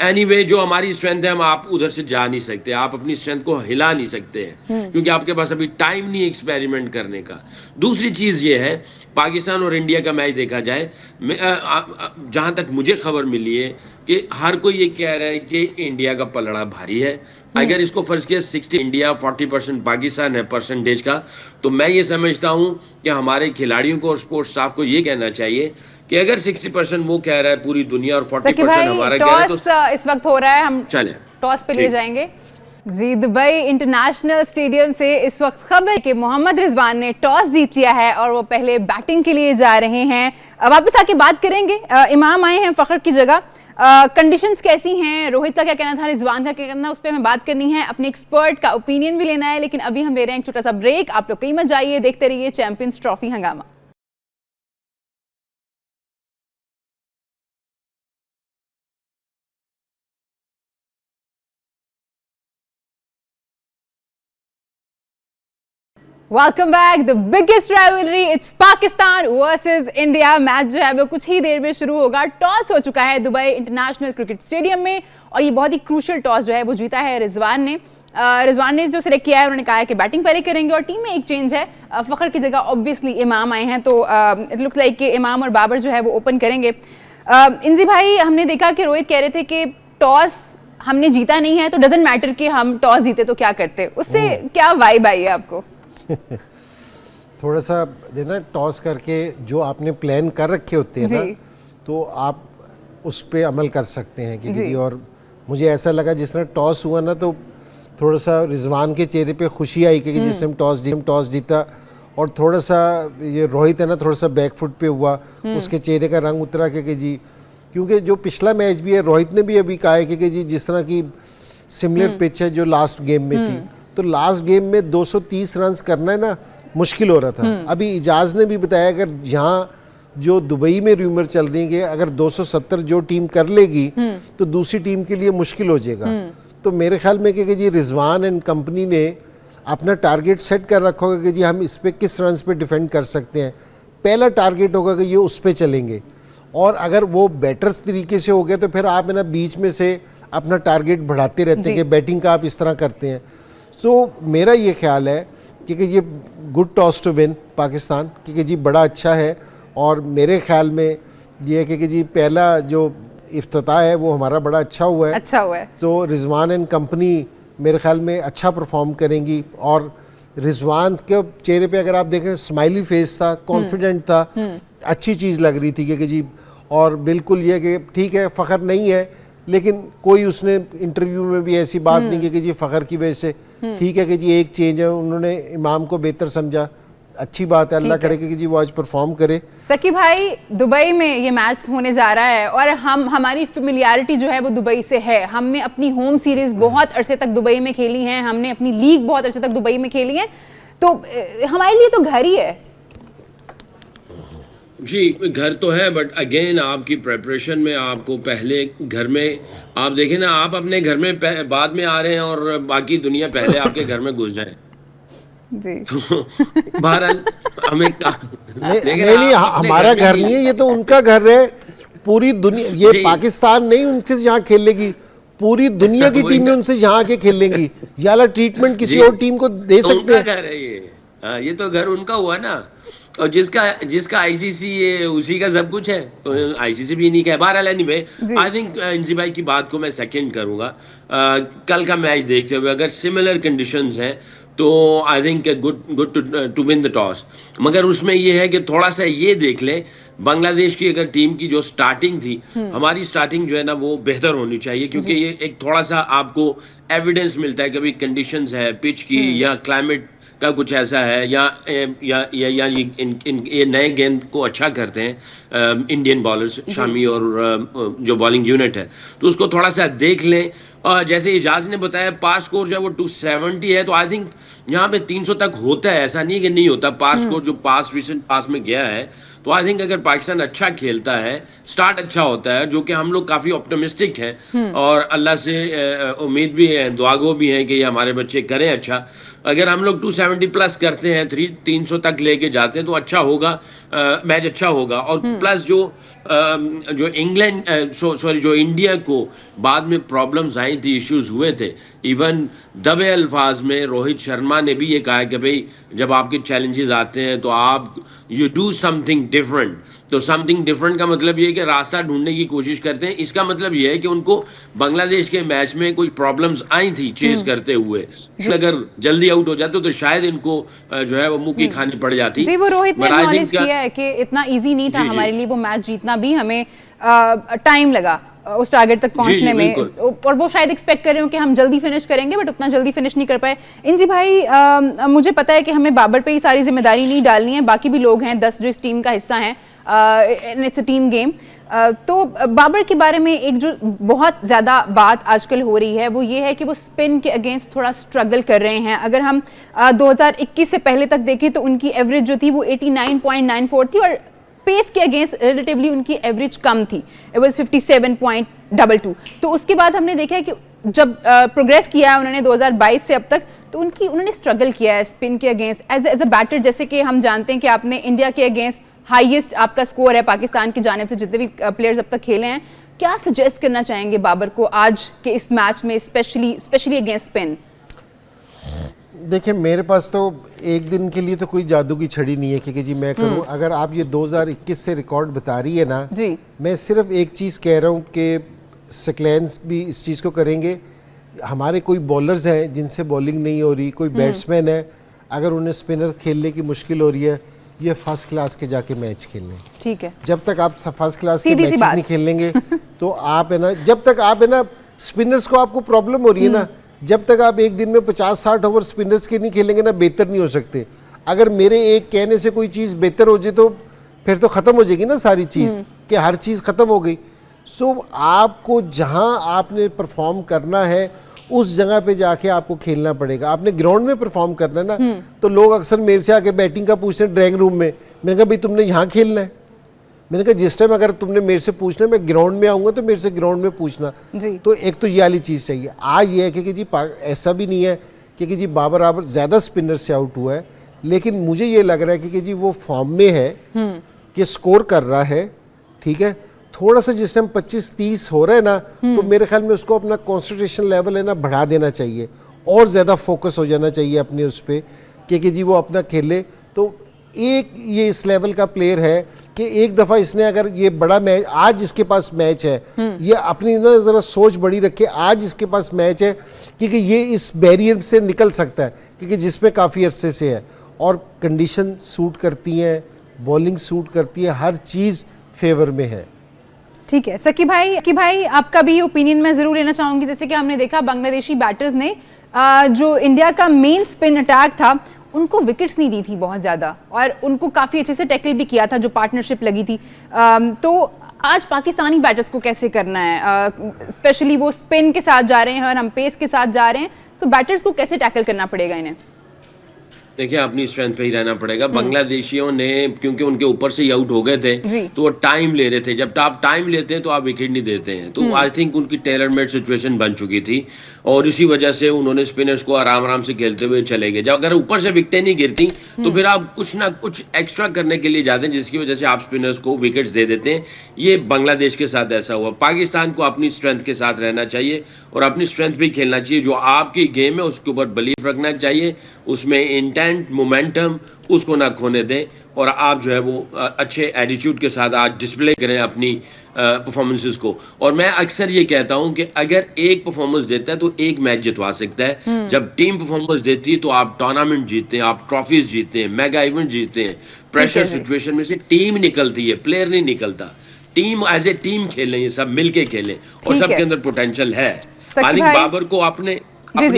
एनीवे जो हमारी स्ट्रेंथ है, हम आप उधर से जा नहीं सकते, आप अपनी स्ट्रेंथ को हिला नहीं सकते हैं, क्योंकि आपके पास अभी टाइम नहीं एक्सपेरिमेंट करने का। दूसरी चीज ये है, पाकिस्तान और इंडिया का मैच देखा जाए, जहां तक मुझे खबर मिली है कि हर कोई ये कह रहा है कि इंडिया का पलड़ा भारी है। अगर इसको फर्ज किया 60 इंडिया 40% पाकिस्तान है परसेंटेज का, तो मैं ये समझता हूं कि हमारे खिलाड़ियों को और स्पोर्ट्स स्टाफ को ये कहना चाहिए कि अगर 60% वो कह रहा है पूरी दुनिया और 40% हमारा कह रहा है, तो इस वक्त हो रहा है, हम चले टॉस पे ले जाएंगे जी। दुबई इंटरनेशनल स्टेडियम से इस वक्त खबर है कि मोहम्मद रिजवान ने टॉस जीत लिया है और वो पहले बैटिंग के लिए जा रहे हैं। वापस आके बात करेंगे, इमाम आए हैं फखर की जगह। कंडीशंस कैसी हैं, रोहित का क्या कहना था, रिजवान का क्या कहना, उस पर हमें बात करनी है, अपने एक्सपर्ट का ओपिनियन भी लेना है। लेकिन अभी हम ले रहे हैं एक छोटा सा ब्रेक। आप लोग कहीं मत जाइए, देखते रहिए चैंपियंस ट्रॉफी हंगामा। Welcome back. The biggest rivalry, it's Pakistan versus India. Match जो है वो कुछ ही देर में शुरू होगा। टॉस हो चुका है दुबई इंटरनेशनल क्रिकेट स्टेडियम में और ये बहुत ही क्रूशियल टॉस जो है वो जीता है रिजवान ने। रिजवान ने जो सिलेक्ट किया है, उन्होंने कहा है कि बैटिंग पहले करेंगे और टीम में एक चेंज है, फखर की जगह ऑब्वियसली इमाम आए हैं, तो इट लुक्स लाइक कि इमाम और बाबर जो है वो ओपन करेंगे। इंजी भाई, हमने देखा कि रोहित कह रहे थे कि टॉस हमने जीता नहीं है तो डजंट मैटर कि हम टॉस जीते तो क्या करते, उससे क्या वाइब आई है आपको? थोड़ा सा देना, टॉस करके जो आपने प्लान कर रखे होते हैं ना, तो आप उस पर अमल कर सकते हैं कि जी। और मुझे ऐसा लगा जिस तरह टॉस हुआ ना, तो थोड़ा सा रिजवान के चेहरे पे खुशी आई कि जिसने टॉस जीता, और थोड़ा सा ये रोहित है ना, थोड़ा सा बैकफुट पे हुआ, उसके चेहरे का रंग उतरा कि जी, क्योंकि जो पिछला मैच भी है, रोहित ने भी अभी कहा है कि जी जिस तरह की सिमिलर पिच है जो लास्ट गेम में थी, तो लास्ट गेम में 230 रन करना है ना, मुश्किल हो रहा था। अभी इजाज ने भी बताया अगर यहाँ जो दुबई में रूमर चल रही है कि अगर 270 जो टीम कर लेगी तो दूसरी टीम के लिए मुश्किल हो जाएगा। तो मेरे ख्याल में कि जी रिजवान एंड कंपनी ने अपना टारगेट सेट कर रखा होगा कि जी हम इस पर किस रन पे डिफेंड कर सकते हैं। पहला टारगेट होगा कि ये उस पर चलेंगे, और अगर वो बेटर तरीके से हो गया तो फिर आप है ना बीच में से अपना टारगेट बढ़ाते रहते हैं कि बैटिंग का आप इस तरह करते हैं। तो मेरा ये ख्याल है कि ये good toss to win Pakistan, क्योंकि जी बड़ा अच्छा है, और मेरे ख्याल में ये है कि जी पहला जो इफ्तिताह है वो हमारा बड़ा अच्छा हुआ है। तो रिजवान एंड कंपनी मेरे ख्याल में अच्छा परफॉर्म करेंगी, और रिजवान के चेहरे पे अगर आप देखें स्माइली फेस था, कॉन्फिडेंट था, अच्छी चीज़ लग रही थी कि जी, और बिल्कुल ये कि ठीक है फ़ख्र नहीं है, लेकिन कोई उसने इंटरव्यू में भी ऐसी बात नहीं की कि जी फ़ख्र की वजह से, ठीक है कि जी एक चेंज है, उन्होंने इमाम को बेहतर समझा, अच्छी बात है, अल्लाह करे कि जी वो आज परफॉर्म करे। सकी भाई, दुबई में ये मैच होने जा रहा है और हमारी फेमिलियरिटी जो है वो दुबई से है। हमने अपनी होम सीरीज बहुत अरसे तक दुबई में खेली है, हमने अपनी लीग बहुत अरसे तक दुबई में खेली है, तो हमारे लिए तो घर ही है। जी घर तो है, बट अगेन आपकी प्रेपरेशन में आपको पहले घर में आप देखें ना, आप अपने घर में बाद में आ रहे हैं और बाकी दुनिया पहले आपके घर में घुस जाए जी। तो बहरहाल हमें नहीं हमारा घर नहीं है, ये तो उनका घर है। पूरी दुनिया, ये पाकिस्तान नहीं उनके यहाँ खेलेगी, पूरी दुनिया की टीमें उनसे यहाँ आके खेलेंगी, ये वाला ट्रीटमेंट किसी और टीम को दे सकते हैं? घर है ये, हाँ, ये तो घर उनका हुआ ना, और जिसका आईसीसी है उसी का सब कुछ है, तो आईसीसी भी नहीं कह। बहरहाल एनीवे, आई थिंक इंजी भाई की बात को मैं सेकंड करूंगा। कल का मैच देखते हुए अगर सिमिलर कंडीशंस हैं तो I think good to win the toss, मगर उसमें ये है कि थोड़ा सा ये देख लें बांग्लादेश की अगर टीम की जो स्टार्टिंग थी, हमारी स्टार्टिंग जो है ना वो बेहतर होनी चाहिए, क्योंकि ये एक थोड़ा सा आपको एविडेंस मिलता है कि भाई कंडीशंस है पिच की या क्लाइमेट का कुछ ऐसा है, या ये नए गेंद को अच्छा करते हैं इंडियन बॉलर्स शामी और जो बॉलिंग यूनिट है, तो उसको थोड़ा सा देख लें। और जैसे इजाज ने बताया पार स्कोर जो है वो 270 है, तो आई थिंक यहाँ पे 300 तक होता है, ऐसा नहीं कि नहीं होता। पार स्कोर जो रिसेंट पास में गया है, तो आई थिंक अगर पाकिस्तान अच्छा खेलता है, स्टार्ट अच्छा होता है, जो कि हम लोग काफी ऑप्टिमिस्टिक हैं और अल्लाह से उम्मीद भी है, दुआगो भी है कि ये हमारे बच्चे करें अच्छा। अगर हम लोग 270 प्लस करते हैं, 300 तक लेके जाते हैं, तो अच्छा होगा, मैच अच्छा होगा। और प्लस जो इंग्लैंड जो इंडिया को बाद में प्रॉब्लम्स आई थी, इश्यूज हुए थे, इवन दबे अल्फाज में रोहित शर्मा ने भी ये कहा कि भाई जब आपके चैलेंजेस आते हैं तो आप यू डू समथिंग डिफरेंट। तो समथिंग डिफरेंट का मतलब ये है कि रास्ता ढूंढने की कोशिश करते हैं। इसका मतलब ये है कि उनको बांग्लादेश के मैच में कुछ प्रॉब्लम्स आई थी चेस करते हुए, अगर जल्दी आउट हो जाते तो शायद इनको जो है वो मुंह की खानी पड़ जाती। जी, वो रोहित ने एक्नॉलेज किया है कि इतना इजी नहीं था हमारे लिए वो मैच जीतना भी, हमें टाइम लगा उस टारगेट तक पहुंचने में, और वो शायद एक्सपेक्ट कर रहे हो कि हम जल्दी फिनिश करेंगे, बट उतना जल्दी फिनिश नहीं कर पाए। इंजी भाई, मुझे पता है कि हमें बाबर पे ही सारी जिम्मेदारी नहीं डालनी है, बाकी भी लोग हैं 10 जो इस टीम का हिस्सा हैं, इट्स अ टीम गेम। तो बाबर के बारे में एक जो बहुत ज़्यादा बात आजकल हो रही है वो ये है कि वो स्पिन के अगेंस्ट थोड़ा स्ट्रगल कर रहे हैं। अगर हम 2021 से पहले तक देखें तो उनकी एवरेज जो थी वो 89.94 थी, और पेस के अगेंस्ट रिलेटिवली उनकी एवरेज कम थी, इट वाज 57.22। तो उसके बाद हमने देखा है कि जब प्रोग्रेस किया है उन्होंने 2022 से अब तक, तो उन्होंने स्ट्रगल किया है स्पिन के अगेंस्ट एज अ बैटर। जैसे कि हम जानते हैं कि आपने इंडिया के अगेंस्ट हाईएस्ट आपका स्कोर है पाकिस्तान की जानिब से जितने भी प्लेयर्स अब तक खेले हैं। क्या सजेस्ट करना चाहेंगे बाबर को आज के इस मैच में, स्पेशली अगेंस्ट स्पिन? देखिए, मेरे पास तो एक दिन के लिए तो कोई जादू की छड़ी नहीं है कि जी मैं करूं। अगर आप ये 2021 से रिकॉर्ड बता रही है ना जी, मैं सिर्फ एक चीज़ कह रहा हूं कि सिक्लेंस भी इस चीज़ को करेंगे। हमारे कोई बॉलर्स हैं जिनसे बॉलिंग नहीं हो रही, कोई बैट्समैन है अगर उन्हें स्पिनर खेलने की मुश्किल हो रही है, ये फर्स्ट क्लास के जाके मैच खेलने। ठीक है, जब तक आप फर्स्ट क्लास के मैच नहीं खेलेंगे तो आप है ना, जब तक आप है ना स्पिनर्स को आपको प्रॉब्लम हो रही है ना, जब तक आप एक दिन में 50-60 ओवर स्पिनर्स के नहीं खेलेंगे ना, बेहतर नहीं हो सकते। अगर मेरे एक कहने से कोई चीज़ बेहतर हो जाए तो फिर तो ख़त्म हो जाएगी ना सारी चीज़, कि हर चीज़ ख़त्म हो गई। सो आपको जहां आपने परफॉर्म करना है उस जगह पे जाके आपको खेलना पड़ेगा। आपने ग्राउंड में परफॉर्म करना है ना, तो लोग अक्सर मेरे से आके बैटिंग का पूछते हैं ड्राइंग रूम में। मैंने कहा भाई तुमने यहाँ खेलना है। मैंने कहा जिस टाइम अगर तुमने मेरे से पूछना है, मैं ग्राउंड में आऊँगा तो मेरे से ग्राउंड में पूछना। तो एक तो ये वाली चीज़ चाहिए। आज ये है कि जी ऐसा भी नहीं है कि जी बाबर आबर ज़्यादा स्पिनर से आउट हुआ है, लेकिन मुझे ये लग रहा है कि जी वो फॉर्म में है, कि स्कोर कर रहा है, ठीक है। थोड़ा सा जिस टाइम 25-30 हो रहा है ना, तो मेरे ख्याल में उसको अपना कॉन्सेंट्रेशन लेवल है ना बढ़ा देना चाहिए, और ज़्यादा फोकस हो जाना चाहिए अपने उस पर कि जी वो अपना खेले। तो एक ये इस लेवल का प्लेयर है कि एक दफ़ा इसने अगर ये बड़ा मैच, आज इसके पास मैच है, ये अपनी ना ज़रा सोच बड़ी रखे, आज इसके पास मैच है क्योंकि ये इस बैरियर से निकल सकता है, क्योंकि जिसमें काफ़ी अरसे से है, और कंडीशन सूट करती हैं, बॉलिंग सूट करती है, हर चीज़ फेवर में है। ठीक है सकी भाई, आपका भी ओपिनियन मैं जरूर लेना चाहूंगी। जैसे कि हमने देखा बांग्लादेशी बैटर्स ने जो इंडिया का मेन स्पिन अटैक था उनको विकेट्स नहीं दी थी बहुत ज़्यादा, और उनको काफ़ी अच्छे से टैकल भी किया था जो पार्टनरशिप लगी थी। तो आज पाकिस्तानी बैटर्स को कैसे करना है, स्पेशली वो स्पिन के साथ जा रहे हैं और हम पेस के साथ जा रहे हैं, तो बैटर्स को कैसे टैकल करना पड़ेगा इन्हें? देखिए अपनी स्ट्रेंथ पे ही रहना पड़ेगा। बांग्लादेशियों ने क्योंकि उनके ऊपर से ही आउट हो गए थे तो वो टाइम ले रहे थे, जब आप टाइम लेते हैं तो आप विकेट नहीं देते हैं, तो आई थिंक उनकी टेलर मेड सिचुएशन बन चुकी थी और इसी वजह से उन्होंने स्पिनर्स को आराम आराम से खेलते हुए चले गए। जब अगर ऊपर से विकेटें नहीं गिरती तो फिर आप कुछ ना कुछ एक्स्ट्रा करने के लिए जाते हैं जिसकी वजह से आप स्पिनर्स को विकेट्स दे देते हैं। ये बांग्लादेश के साथ ऐसा हुआ। पाकिस्तान को अपनी स्ट्रेंथ के साथ रहना चाहिए और अपनी स्ट्रेंथ पे खेलना चाहिए। जो आपकी गेम है उसके ऊपर बिलीफ रखना चाहिए, उसमें इंटेंट मोमेंटम उसको ना खोने दें और आप जो है वो अच्छे एटीट्यूड के साथ आज डिस्प्ले करें अपनी परफॉर्मेंसेस को। और मैं अक्सर ये कहता हूं कि अगर एक परफॉर्मेंस देता है तो एक मैच जितवा सकता है। जब टीम परफॉर्मेंस देती है तो आप टूर्नामेंट जीतते हैं, आप ट्रॉफीज जीतते हैं, मेगा इवेंट जीतते हैं। प्रेशर सिचुएशन में से टीम निकलती है, प्लेयर नहीं निकलता। टीम एज ए टीम खेलें, ये सब मिलके खेलें और सबके अंदर पोटेंशियल है। आई थिंक बाबर को अपनी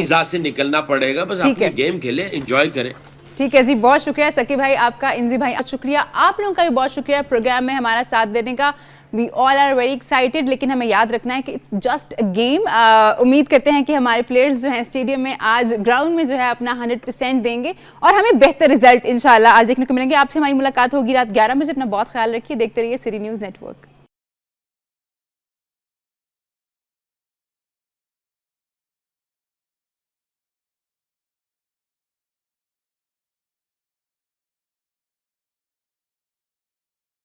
जात से निकलना पड़ेगा, बस अपनी गेम खेलें, एंजॉय करें। ठीक है जी, बहुत शुक्रिया सकी भाई आपका, इंजी भाई शुक्रिया, आप लोगों का भी बहुत शुक्रिया प्रोग्राम में हमारा साथ देने का। We all are very excited, लेकिन हमें याद रखना है कि इट्स जस्ट अ गेम। उम्मीद करते हैं कि हमारे प्लेयर्स जो हैं स्टेडियम में आज ग्राउंड में जो है अपना 100% देंगे और हमें बेहतर रिजल्ट इंशाल्लाह आज देखने को मिलेंगे। आपसे हमारी मुलाकात होगी रात 11 बजे। अपना बहुत ख्याल रखिए, देखते रहिए सिटी न्यूज़ नेटवर्क।